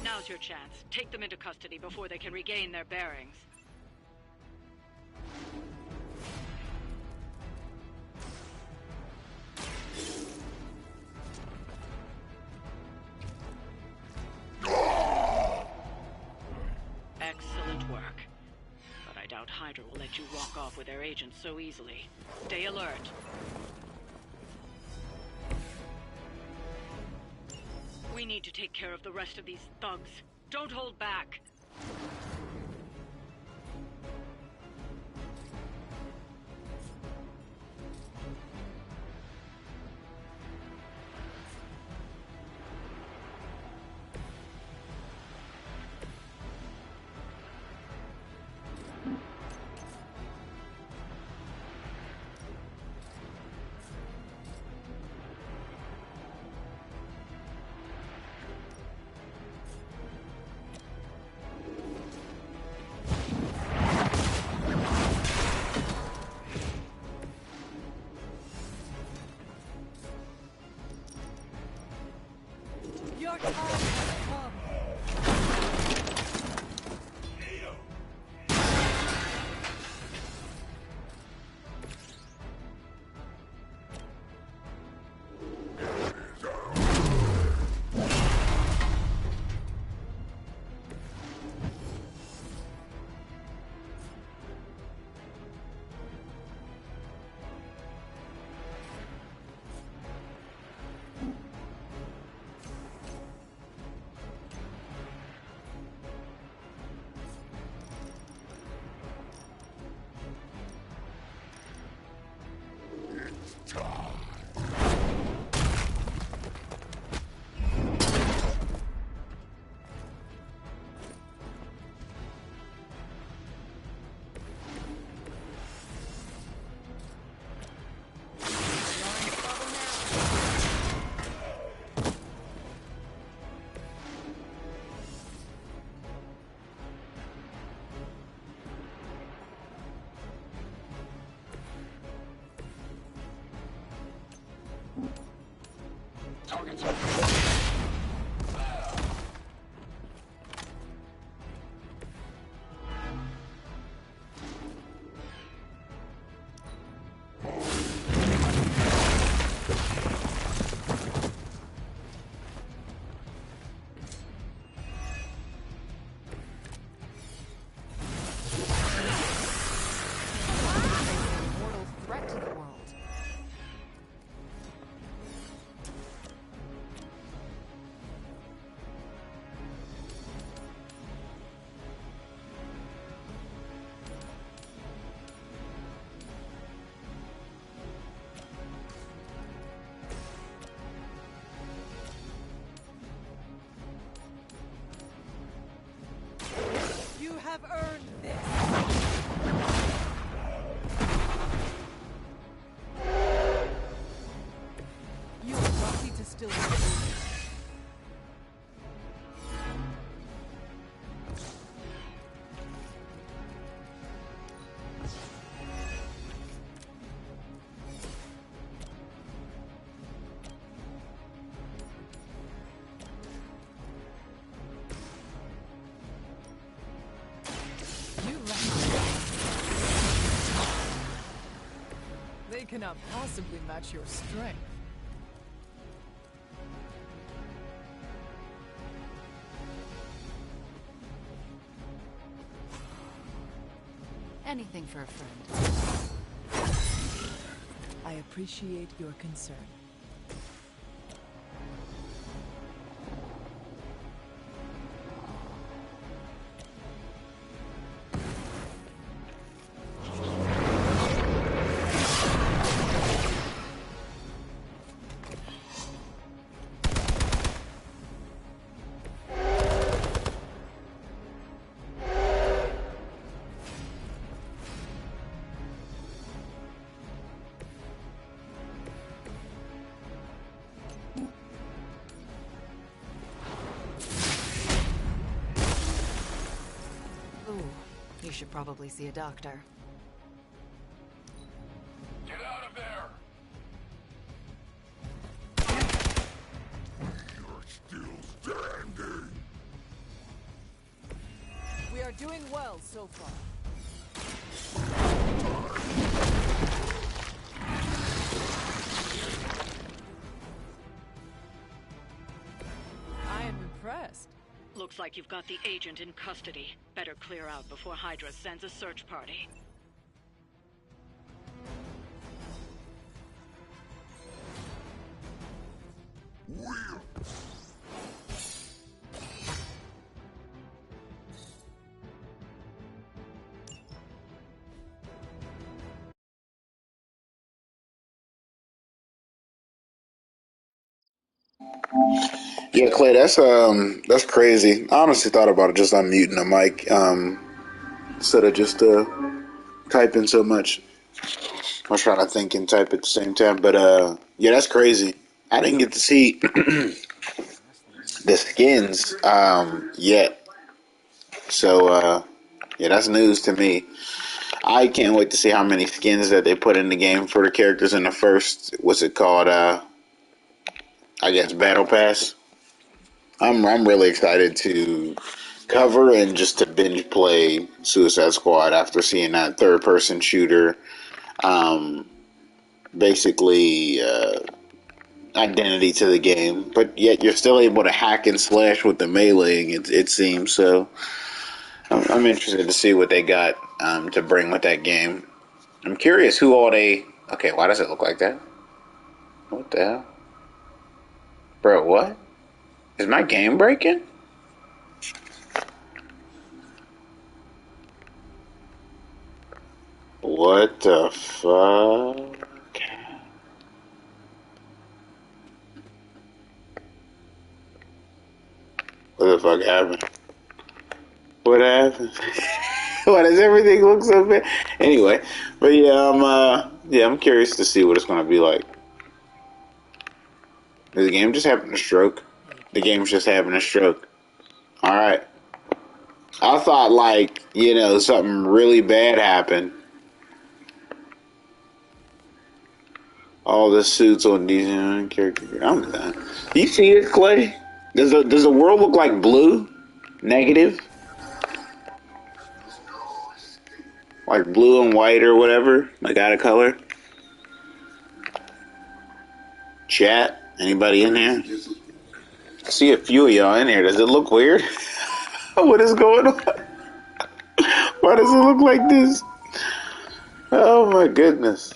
Now's your chance. Take them into custody before they can regain their bearings. Excellent work. But I doubt Hydra will let you walk off with their agents so easily. Stay alert. We need to take care of the rest of these thugs. Don't hold back.
Your time has come.
Mortal threat to the world.
You have earned this. You are lucky to still be here. You left They cannot possibly match your strength.
Anything for a friend.
I appreciate your concern.
should probably see a doctor.
Get out of there! You're still standing!
We are doing well so far. I am impressed.
Looks like you've got the agent in custody. Better clear out before Hydra sends a search party.
Yeah, Clay, that's crazy. I honestly thought about it just unmuting the mic instead of just typing so much. I was trying to think and type at the same time, but yeah, that's crazy. I didn't get to see the skins yet, so yeah, that's news to me. I can't wait to see how many skins that they put in the game for the characters in the first. What's it called? I guess Battle Pass. I'm really excited to cover and just to binge play Suicide Squad after seeing that third person shooter. Basically identity to the game, but yet you're still able to hack and slash with the meleeing. It seems so. I'm interested to see what they got to bring with that game. I'm curious who all they. Okay, why does it look like that? What the hell, bro? What is my game breaking? What the fuck? What the fuck happened? What happened? Why does everything look so bad? Anyway, but yeah, I'm curious to see what it's gonna be like. Did the game just having a stroke? The game's just having a stroke. Alright. I thought something really bad happened. All the suits on these characters. I'm done. Do you see this, Clay? Does the world look like blue? Negative? Like blue and white or whatever? Like out of color? Chat? Anybody in there? I see a few of y'all in here. Does it look weird? What is going on? Why does it look like this? Oh my goodness.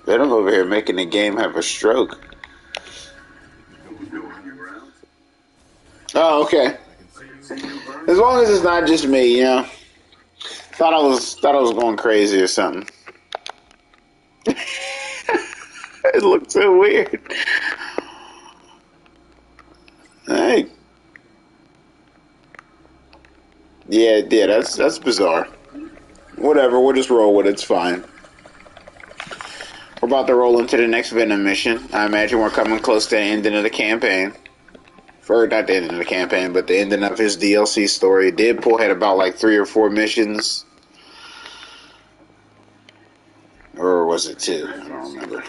Venom over here making the game have a stroke. Oh, okay. As long as it's not just me, you know. Thought I was going crazy or something. It looked so weird. Hey. Yeah, that's bizarre. Whatever, we'll just roll with it, it's fine. We're about to roll into the next Venom mission. I imagine we're coming close to the ending of the campaign. For not the ending of the campaign, but the ending of his DLC story. Deadpool had about like 3 or 4 missions. Or was it 2? I don't remember.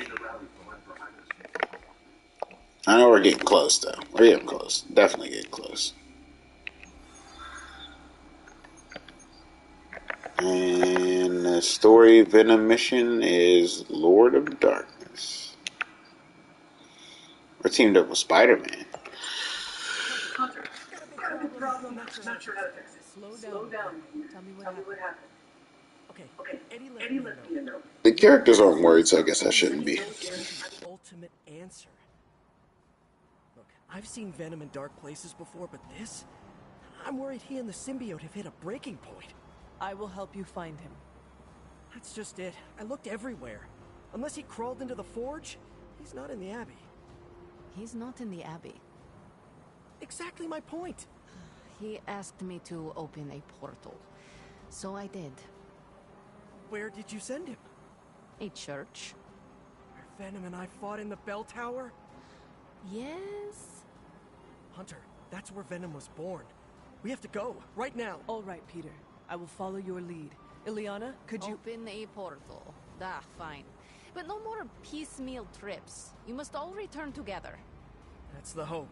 I know we're getting close, though. We're getting close. Definitely getting close. And the story Venom mission is Lord of Darkness. We're teamed up with Spider-Man.
Hunter, I have a problem. Not sure how to fix it. Slow down. Tell me what happened.
Okay, Eddie let me know.
The characters aren't worried, so I guess I shouldn't be.
The ultimate answer. Look, I've seen Venom in dark places before, but this? I'm worried he and the symbiote have hit a breaking point.
I will help you find him.
That's just it. I looked everywhere. Unless he crawled into the forge, he's not in the Abbey.
He's not in the Abbey.
Exactly my point.
He asked me to open a portal, so I did.
Where did you send him?
A church.
Where Venom and I fought in the bell tower?
Yes?
Hunter, that's where Venom was born. We have to go, right now.
All right, Peter. I will follow your lead. Ileana, could you...
Open a portal. Ah, fine. But no more piecemeal trips. You must all return together.
That's the hope.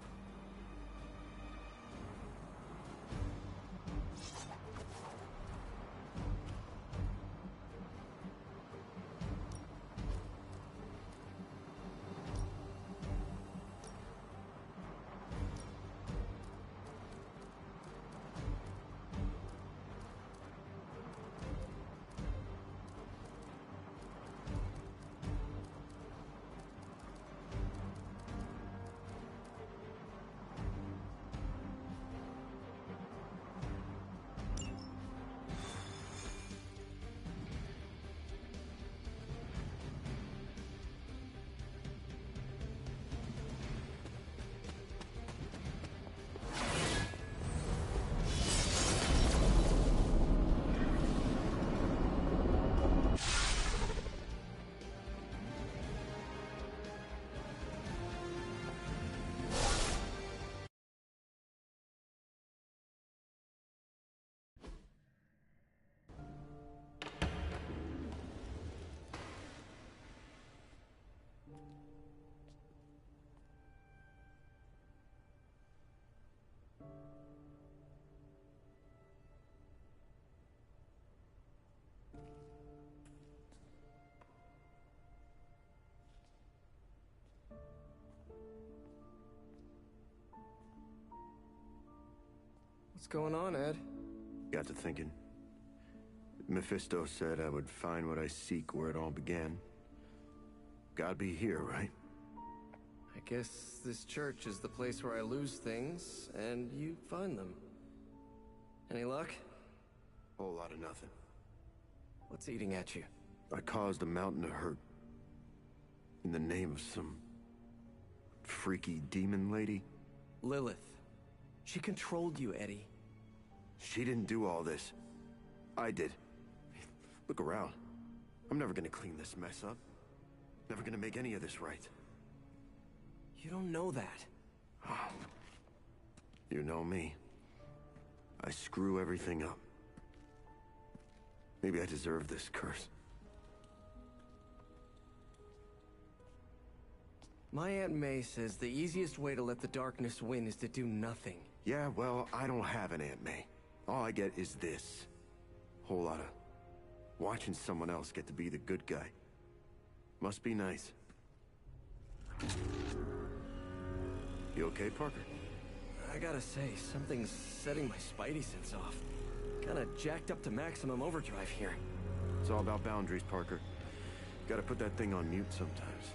What's going on, Ed?
Got to thinking. Mephisto said I would find what I seek where it all began. Gotta be here, right?
I guess this church is the place where I lose things, and you find them. Any luck?
Whole lot of nothing.
What's eating at you?
I caused a mountain to hurt. In the name of some... freaky demon lady?
Lilith. She controlled you, Eddie.
She didn't do all this. I did. Look around. I'm never gonna clean this mess up. Never gonna make any of this right.
You don't know that.
You know me. I screw everything up. Maybe I deserve this curse.
My Aunt May says the easiest way to let the darkness win is to do nothing.
Yeah, well, I don't have an Aunt May. All I get is this. Whole lot of watching someone else get to be the good guy. Must be nice. You okay, Parker?
I gotta say, something's setting my spidey sense off. Kinda jacked up to maximum overdrive here.
It's all about boundaries, Parker. Gotta put that thing on mute sometimes.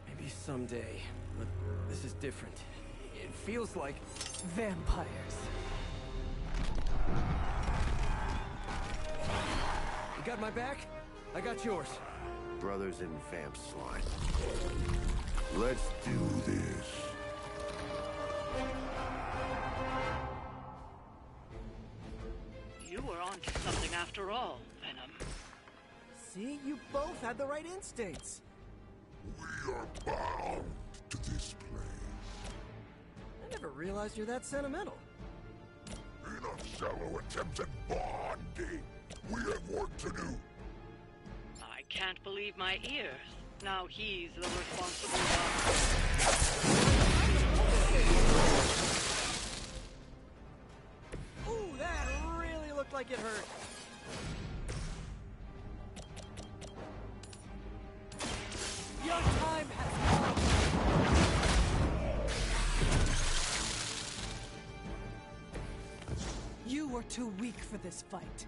Maybe someday, but this is different. It feels like...
vampires.
You got my back? I got yours.
Brothers in vamp slime. Let's do this.
You were onto something after all, Venom.
See? You both had the right instincts.
We are bound to this place.
I never realized you're that sentimental.
Enough shallow attempts at bonding. We have work to do.
I can't believe my ears. Now he's the responsible one.
Ooh, that really looked like it hurt. Your time has come.
You were too weak for this fight.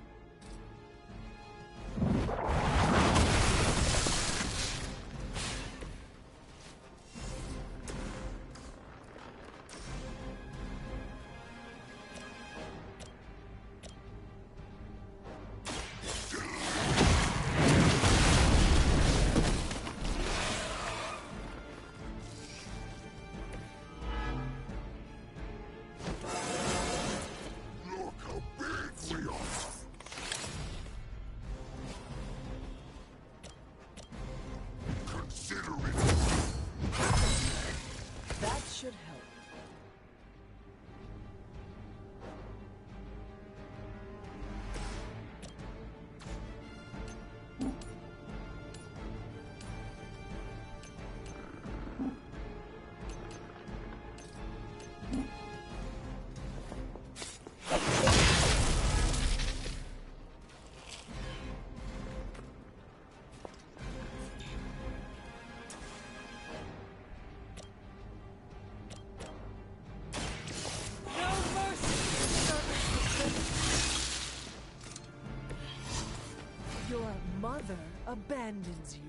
abandons you.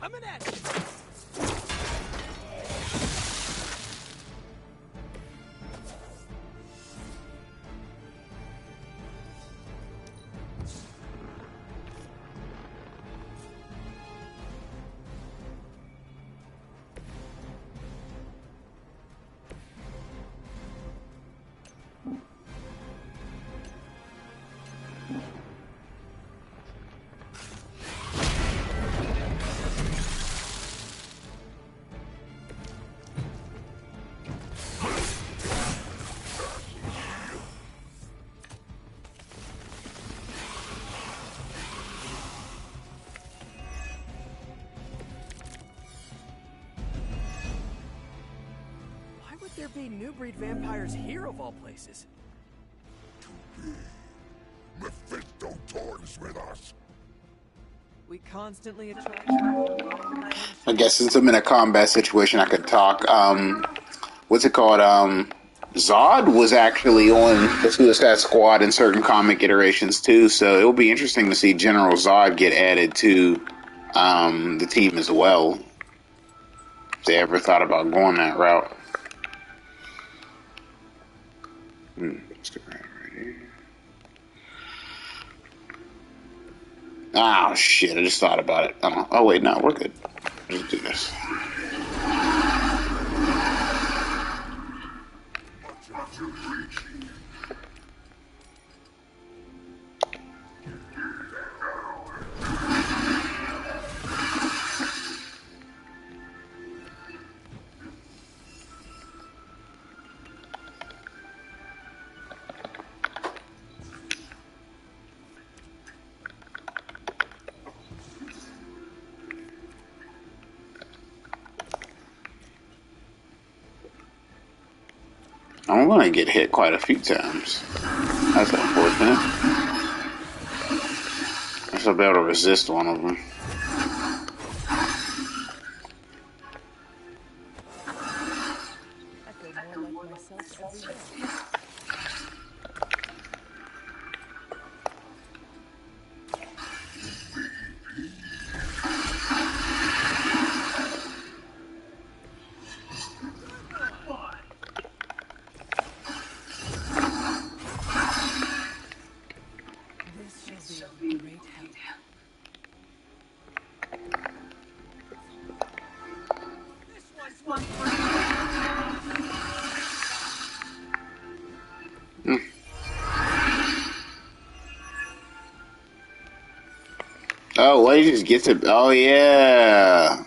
Coming at you!
There be new breed vampires here of all places.
Mephisto toys with us.
We constantly attract.
I guess since I'm in a combat situation, I could talk. What's it called? Zod was actually on the Suicide Squad in certain comic iterations too, so it'll be interesting to see General Zod get added to the team as well. If they ever thought about going that route. Let's get right here. Oh shit! I just thought about it. Oh wait, no, we're good. Just do this. I'm gonna get hit quite a few times. That's unfortunate. I should be able to resist one of them.
I feel more like myself every day.
Oh, well, he just gets it. Oh, yeah.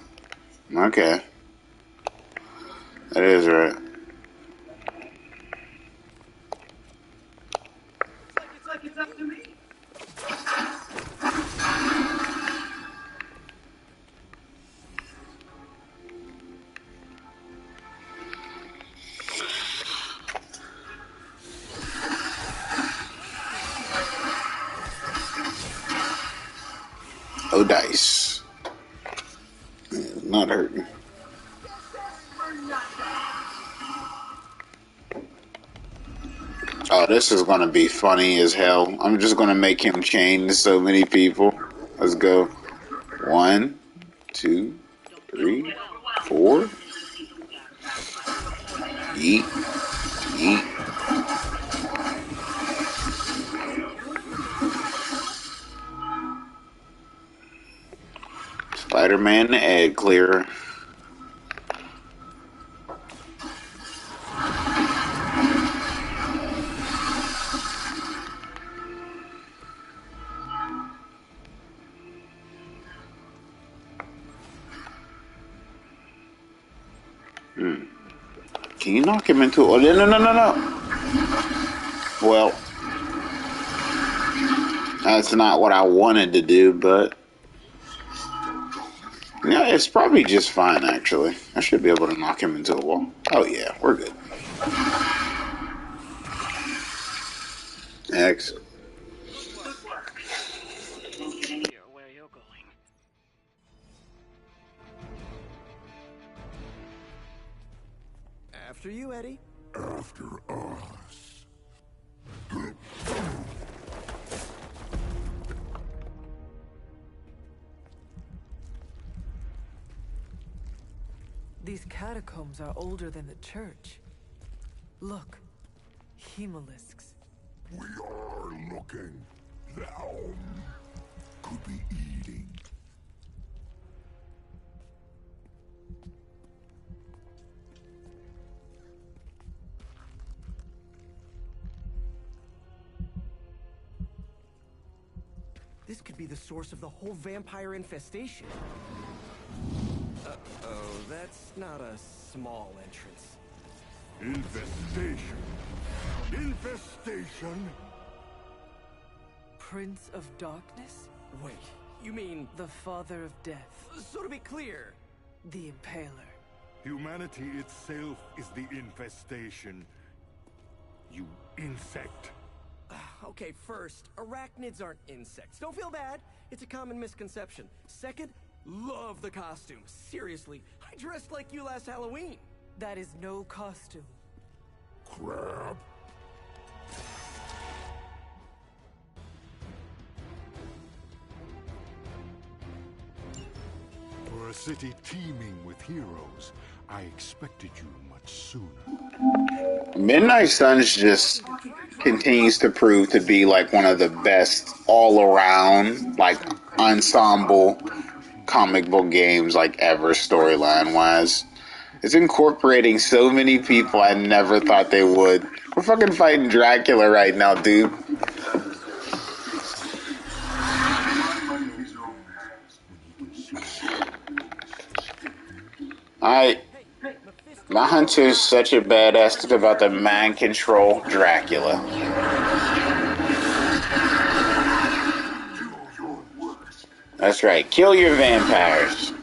Okay. That is right.
It's up to me.
Oh, dice. It's not hurting. Oh, this is gonna be funny as hell. I'm just gonna make him chain so many people. Let's go. 1, 2, 3, 4. Yeet. Yeet. Spider-Man the ad clearer. Can you knock him into... Oh, no. Well, that's not what I wanted to do, but... Yeah, it's probably just fine, actually. I should be able to knock him into a wall. Oh, yeah, we're good. Excellent.
Where you're going.
After you, Eddie.
After us.
These catacombs are older than the church. Look, hemolisks.
We are looking. Thou could be eating.
This could be the source of the whole vampire infestation. Uh-oh, that's not a small entrance.
Infestation. Infestation.
Prince of Darkness?
Wait, you mean...
The Father of Death.
So to be clear...
The Impaler.
Humanity itself is the infestation. You insect.
Okay, first, arachnids aren't insects. Don't feel bad. It's a common misconception. Second, love the costume. Seriously, I dressed like you last Halloween.
That is no costume.
Crab. For a city teeming with heroes, I expected you much sooner.
Midnight Suns just continues to prove to be like one of the best all around like ensemble comic book games like ever storyline wise. It's incorporating so many people I never thought they would. We're fucking fighting Dracula right now, dude. My hunter's such a badass. It's about to mind control Dracula. That's right. Kill your vampires.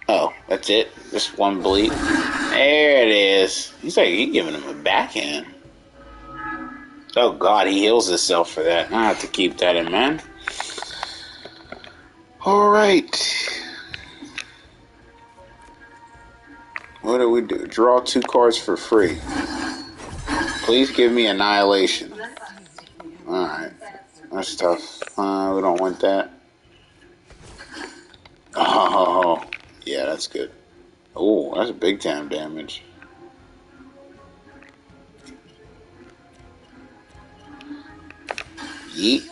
Oh, that's it? Just one bleed? There it is. He's giving him a backhand. Oh god, he heals himself for that. I have to keep that in mind. Alright. What do we do? Draw 2 cards for free. Please give me Annihilation. Alright. That's tough. We don't want that. Oh, yeah, that's good. Oh, that's big time damage. Yeet.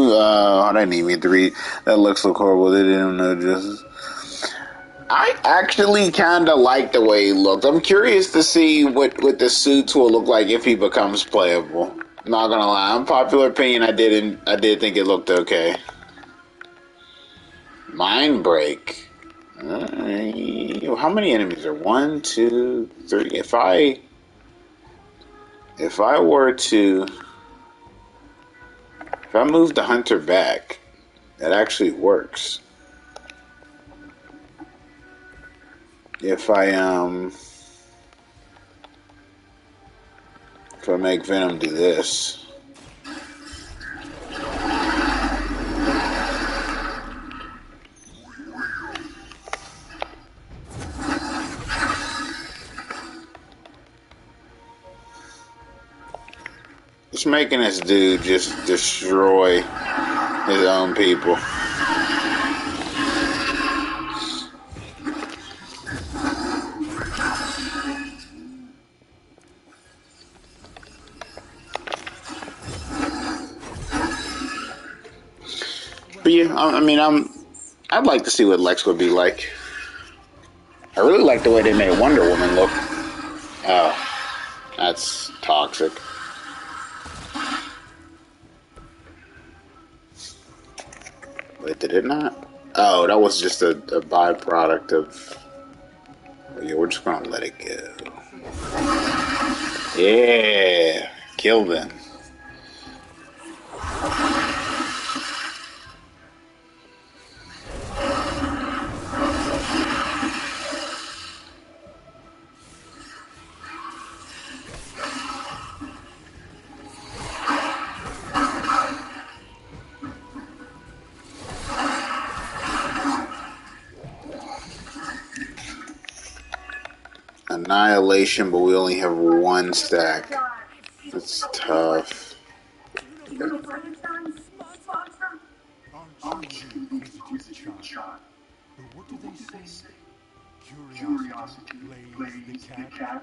I didn't even get to read. That looks so horrible. They didn't know justice. I actually kind of like the way he looked. I'm curious to see what the suits will look like if he becomes playable. Not gonna lie, unpopular opinion. I did think it looked okay. Mind break. How many enemies are 1, 2, 3? If I were to, if I move the hunter back, that actually works. If I make Venom do this. Just making this dude just destroy his own people. But yeah, I mean, I'd like to see what Lex would be like. I really like the way they made Wonder Woman look. Oh, that's toxic. Wait, did it not? Oh, that was just a byproduct of... Yeah, we're just gonna let it go. Yeah, kill them. Annihilation, but we only have one stack. It's tough.
Aren't you the inquisitive child? But what do they say? Curiosity plays the cat.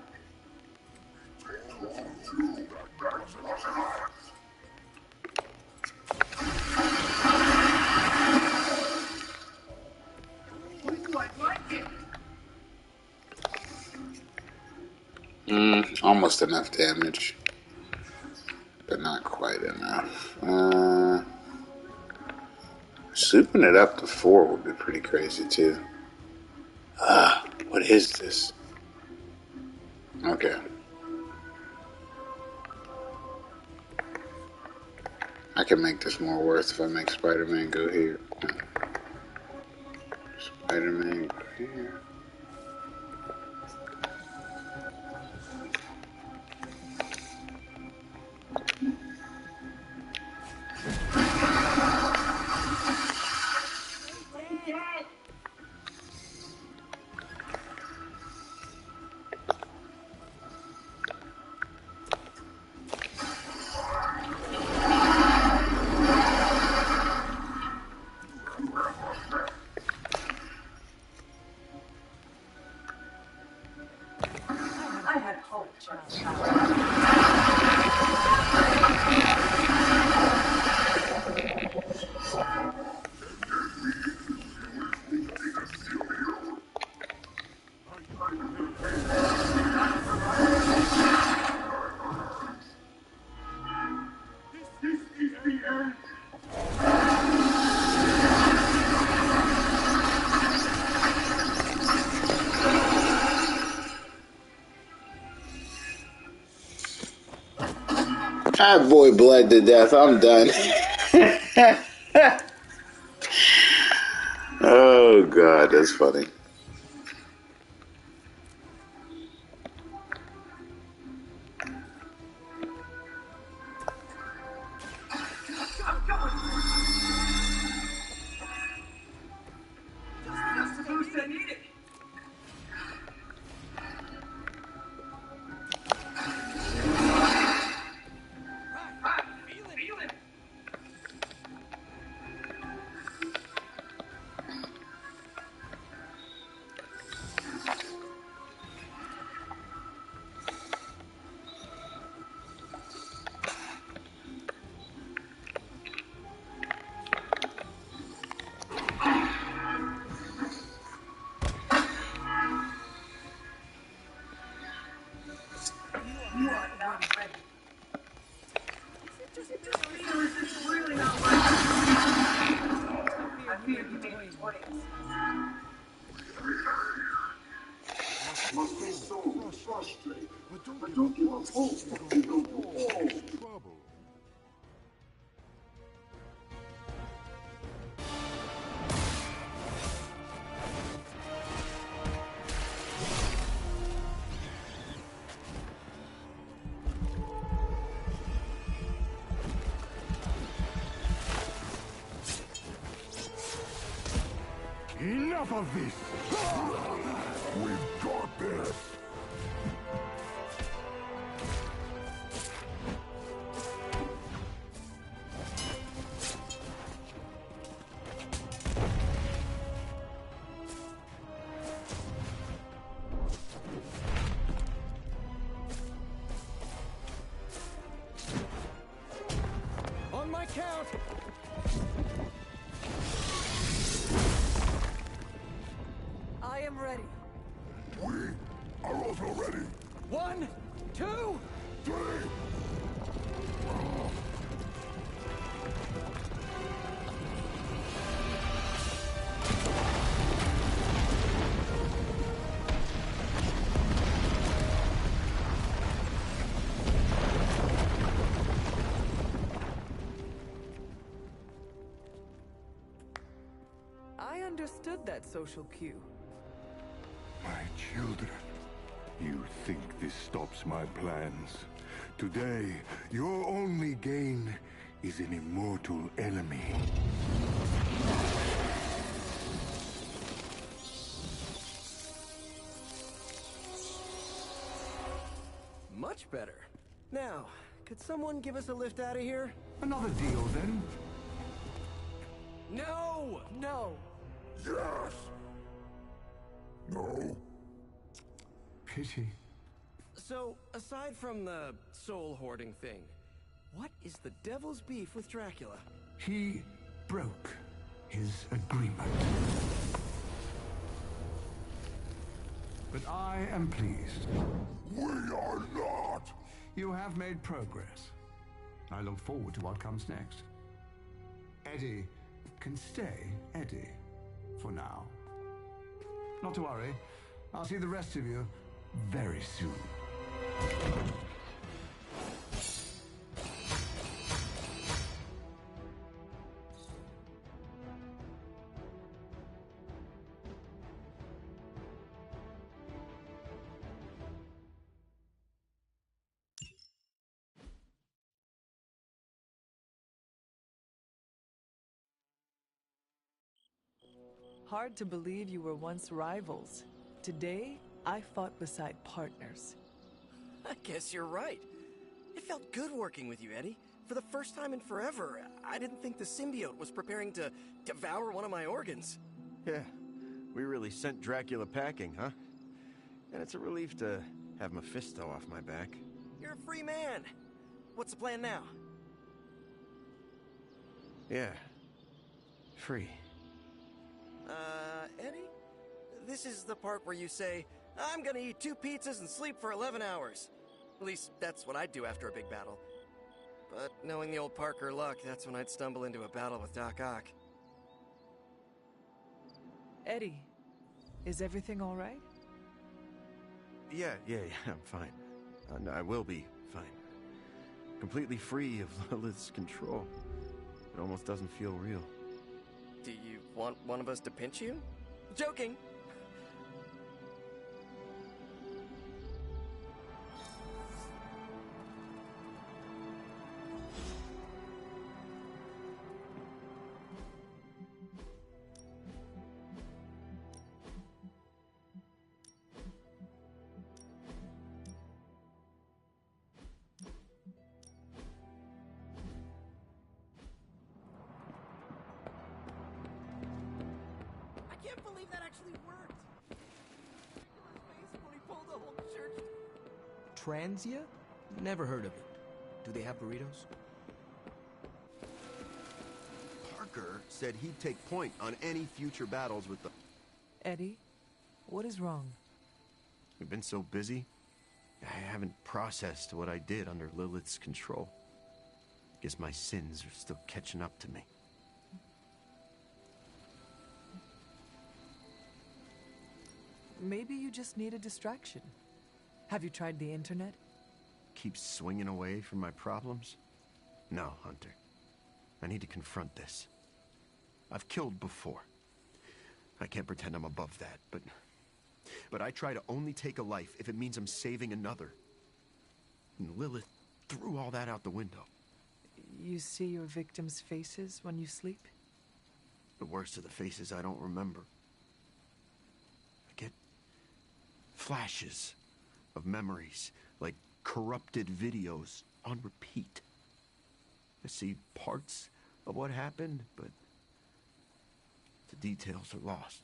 Almost enough damage, but not quite enough. Souping it up to 4 would be pretty crazy too. What is this? Okay. I can make this more worth if I make Spider-Man go here. Spider-Man go here. That boy bled to death. I'm done. Oh god, that's funny.
But don't give up hope. You're going to cause trouble. Enough of this! We've got this!
On my count! I am ready.
We are also ready.
1, 2,
3.
I understood that social cue.
My children, you think this stops my plans? Today, your only gain is an immortal enemy.
Much better. Now, could someone give us a lift out of here?
Another deal, then?
No!
No.
Yes! No?
Pity.
So, aside from the soul hoarding thing, what is the devil's beef with Dracula?
He broke his agreement. But I am pleased.
We are not!
You have made progress. I look forward to what comes next. Eddie can stay Eddie for now. Not to worry. I'll see the rest of you very soon.
Hard to believe you were once rivals. Today, I fought beside partners.
I guess you're right. It felt good working with you, Eddie. For the first time in forever, I didn't think the symbiote was preparing to devour one of my organs.
Yeah, we really sent Dracula packing, huh? And it's a relief to have Mephisto off my back.
You're a free man. What's the plan now?
Yeah, free.
Eddie? This is the part where you say, I'm gonna eat 2 pizzas and sleep for 11 hours. At least, that's what I'd do after a big battle. But knowing the old Parker luck, that's when I'd stumble into a battle with Doc Ock.
Eddie, is everything all right?
Yeah, I'm fine. I will be fine. Completely free of Lilith's control. It almost doesn't feel real.
Do you want one of us to pinch you? Joking! I can't believe that actually worked! Dracula's face when he pulled the whole church.
Transia? Never heard of it. Do they have burritos?
Parker said he'd take point on any future battles with the...
Eddie, what is wrong?
We've been so busy, I haven't processed what I did under Lilith's control. Guess my sins are still catching up to me.
Maybe you just need a distraction. Have you tried the internet?
Keep swinging away from my problems? No, Hunter. I need to confront this. I've killed before. I can't pretend I'm above that, but I try to only take a life if it means I'm saving another. And Lilith threw all that out the window.
You see your victims' faces when you sleep?
The worst of the faces I don't remember. I get flashes of memories, like corrupted videos on repeat. I see parts of what happened, but the details are lost.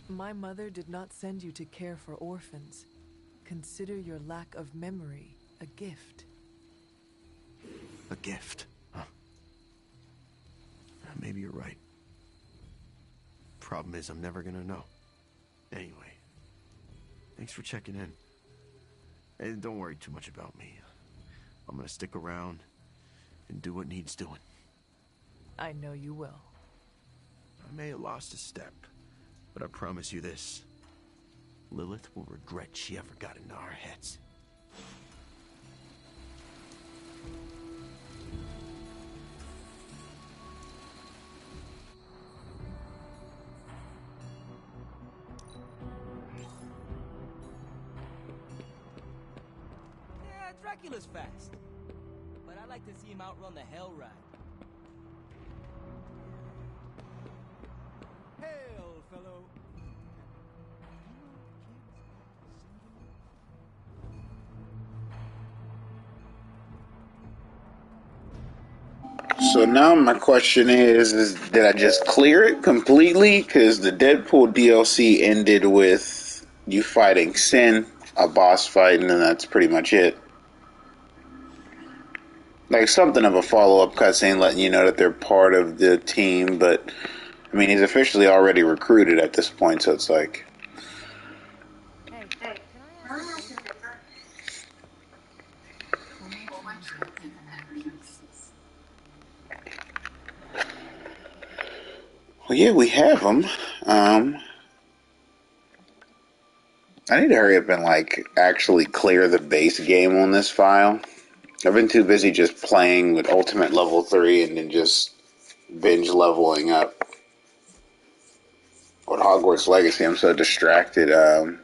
My mother did not send you to care for orphans. Consider your lack of memory a gift.
A gift, huh? Maybe you're right. Problem is, I'm never gonna know. Anyway, thanks for checking in. And don't worry too much about me. I'm gonna stick around and do what needs doing.
I know you will.
I may have lost a step, but I promise you this. Lilith will regret she ever got into our heads.
Yeah, Dracula's fast. But I like to see him outrun the hell ride. Hail, fellow.
So now my question is did I just clear it completely? Because the Deadpool DLC ended with you fighting Sin, a boss fight, and then that's pretty much it. Like something of a follow-up cutscene letting you know that they're part of the team, but I mean, he's officially already recruited at this point, so it's like...
Hey, can I ask a favor?
Will my Transia ever know peace?
Well, yeah, we have them. I need to hurry up and, like, actually clear the base game on this file. I've been too busy just playing with Ultimate Level 3 and then just binge leveling up. With Hogwarts Legacy, I'm so distracted. I'm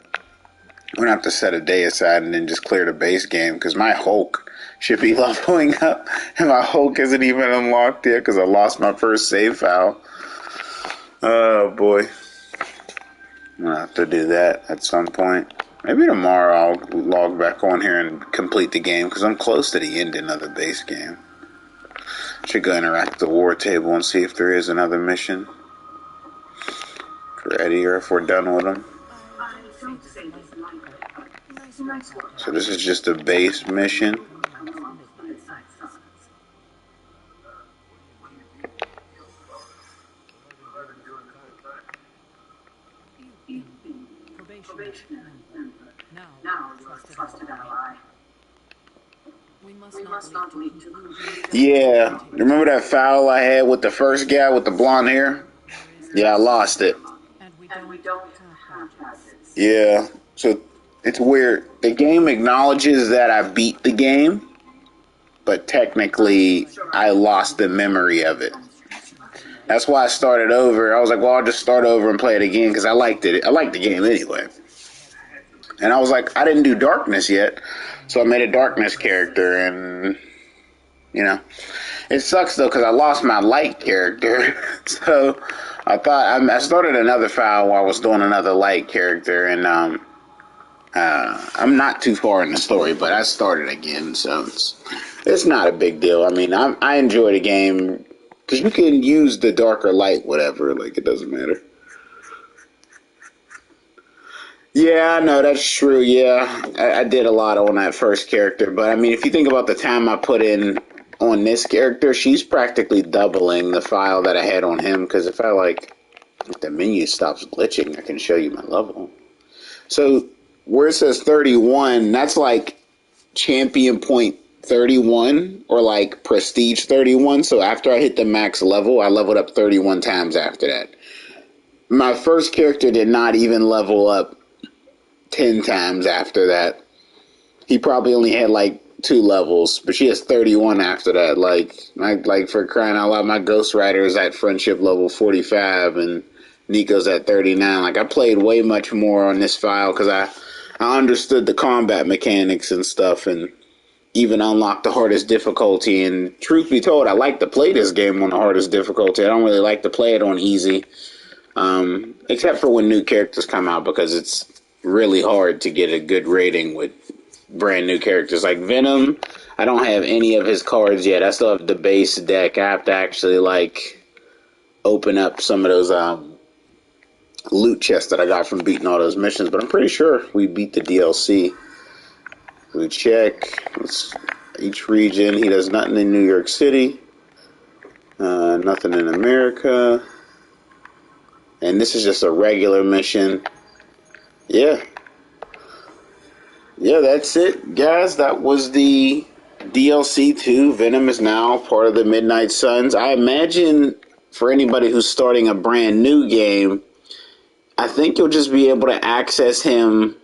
going to have to set a day aside and then just clear the base game, because my Hulk should be leveling up, and my Hulk isn't even unlocked yet because I lost my first save file. Oh, boy. I'm going to have to do that at some point. Maybe tomorrow I'll log back on here and complete the game, because I'm close to the ending of the base game. Should go interact with the war table and see if there is another mission for Eddie, or if we're done with him. So this is just a base mission.
Now trusted ally. We must not leap to conclusions.
Yeah, remember that foul I had with the first guy with the blonde hair? Yeah, I lost it.
And we don't have
Yeah, so it's weird. The game acknowledges that I beat the game, but technically I lost the memory of it. That's why I started over. I was like, well, I'll just start over and play it again because I liked it. I liked the game anyway. And I was like, I didn't do Darkness yet, so I made a Darkness character, and, you know, it sucks though because I lost my Light character. So I thought I started another file while I was doing another Light character, and I'm not too far in the story, but I started again, so it's not a big deal. I mean, I enjoy the game because you can use the darker light, whatever. Like, it doesn't matter. Yeah, I know, that's true. Yeah, I did a lot on that first character, but I mean, if you think about the time I put in on this character, she's practically doubling the file that I had on him, because if the menu stops glitching, I can show you my level. So where it says 31, that's like champion point 31 or like prestige 31. So after I hit the max level, I leveled up 31 times after that. My first character did not even level up 10 times after that. He probably only had like 2 levels, but she has 31 after that. Like for crying out loud, my Ghost Rider is at friendship level 45 and Nico's at 39. Like, I played way much more on this file because I understood the combat mechanics and stuff, and even unlocked the hardest difficulty. And truth be told, I like to play this game on the hardest difficulty. I don't really like to play it on easy, except for when new characters come out, because it's really hard to get a good rating with brand new characters. Like Venom, I don't have any of his cards yet. I still have the base deck. I have to actually open up some of those loot chests that I got from beating all those missions, but I'm pretty sure we beat the DLC. We check each region. He does nothing in New York City, nothing in America, and this is just a regular mission. Yeah, that's it, guys. That was the DLC 2. Venom is now part of the Midnight Suns. I imagine for anybody who's starting a brand new game, I think you'll just be able to access him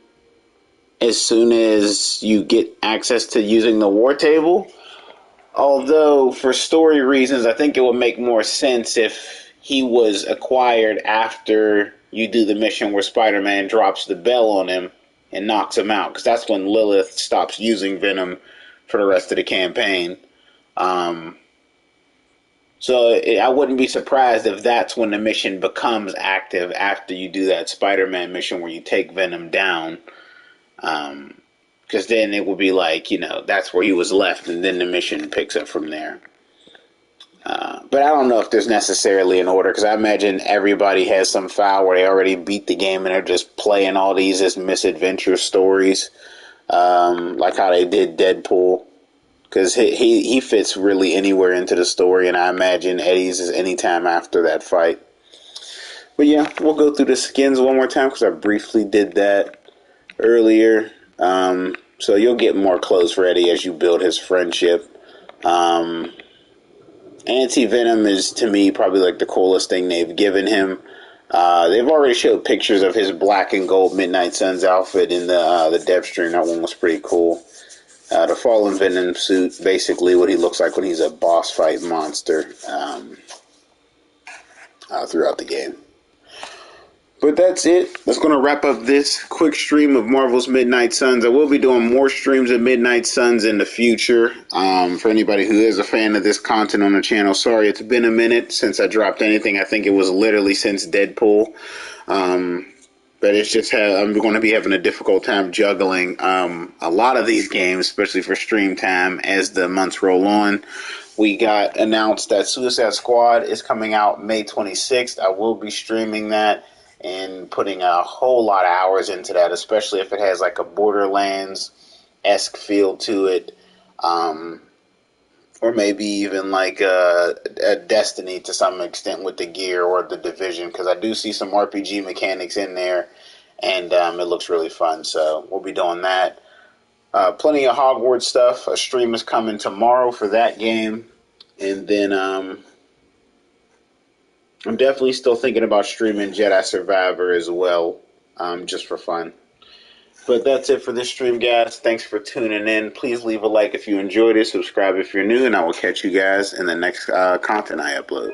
as soon as you get access to using the war table. Although, for story reasons, I think it would make more sense if he was acquired after you do the mission where Spider-Man drops the bell on him and knocks him out, because that's when Lilith stops using Venom for the rest of the campaign. I wouldn't be surprised if that's when the mission becomes active after you do that Spider-Man mission where you take Venom down. Because then it would be like, that's where he was left, and then the mission picks up from there. But I don't know if there's necessarily an order, because I imagine everybody has some file where they already beat the game and they're just playing all these as misadventure stories, like how they did Deadpool, because he fits really anywhere into the story, and I imagine Eddie's is anytime after that fight. But yeah, we'll go through the skins one more time, because I briefly did that earlier. So you'll get more clothes for Eddie as you build his friendship. Anti-Venom is, to me, probably like the coolest thing they've given him. They've already showed pictures of his black and gold Midnight Suns outfit in the dev stream. That one was pretty cool. The Fallen Venom suit, basically what he looks like when he's a boss fight monster throughout the game. But that's it. That's going to wrap up this quick stream of Marvel's Midnight Suns. I will be doing more streams of Midnight Suns in the future. For anybody who is a fan of this content on the channel, sorry, it's been a minute since I dropped anything. I think it was literally since Deadpool. But it's just I'm going to be having a difficult time juggling a lot of these games, especially for stream time as the months roll on. We got announced that Suicide Squad is coming out May 26th. I will be streaming that and putting a whole lot of hours into that, especially if it has like a Borderlands-esque feel to it, or maybe even like a Destiny to some extent with the gear, or the Division, because I do see some RPG mechanics in there, and it looks really fun, so we'll be doing that. Plenty of Hogwarts stuff. A stream is coming tomorrow for that game, and then I'm definitely still thinking about streaming Jedi Survivor as well, just for fun. But that's it for this stream, guys. Thanks for tuning in. Please leave a like if you enjoyed it. Subscribe if you're new, and I will catch you guys in the next content I upload.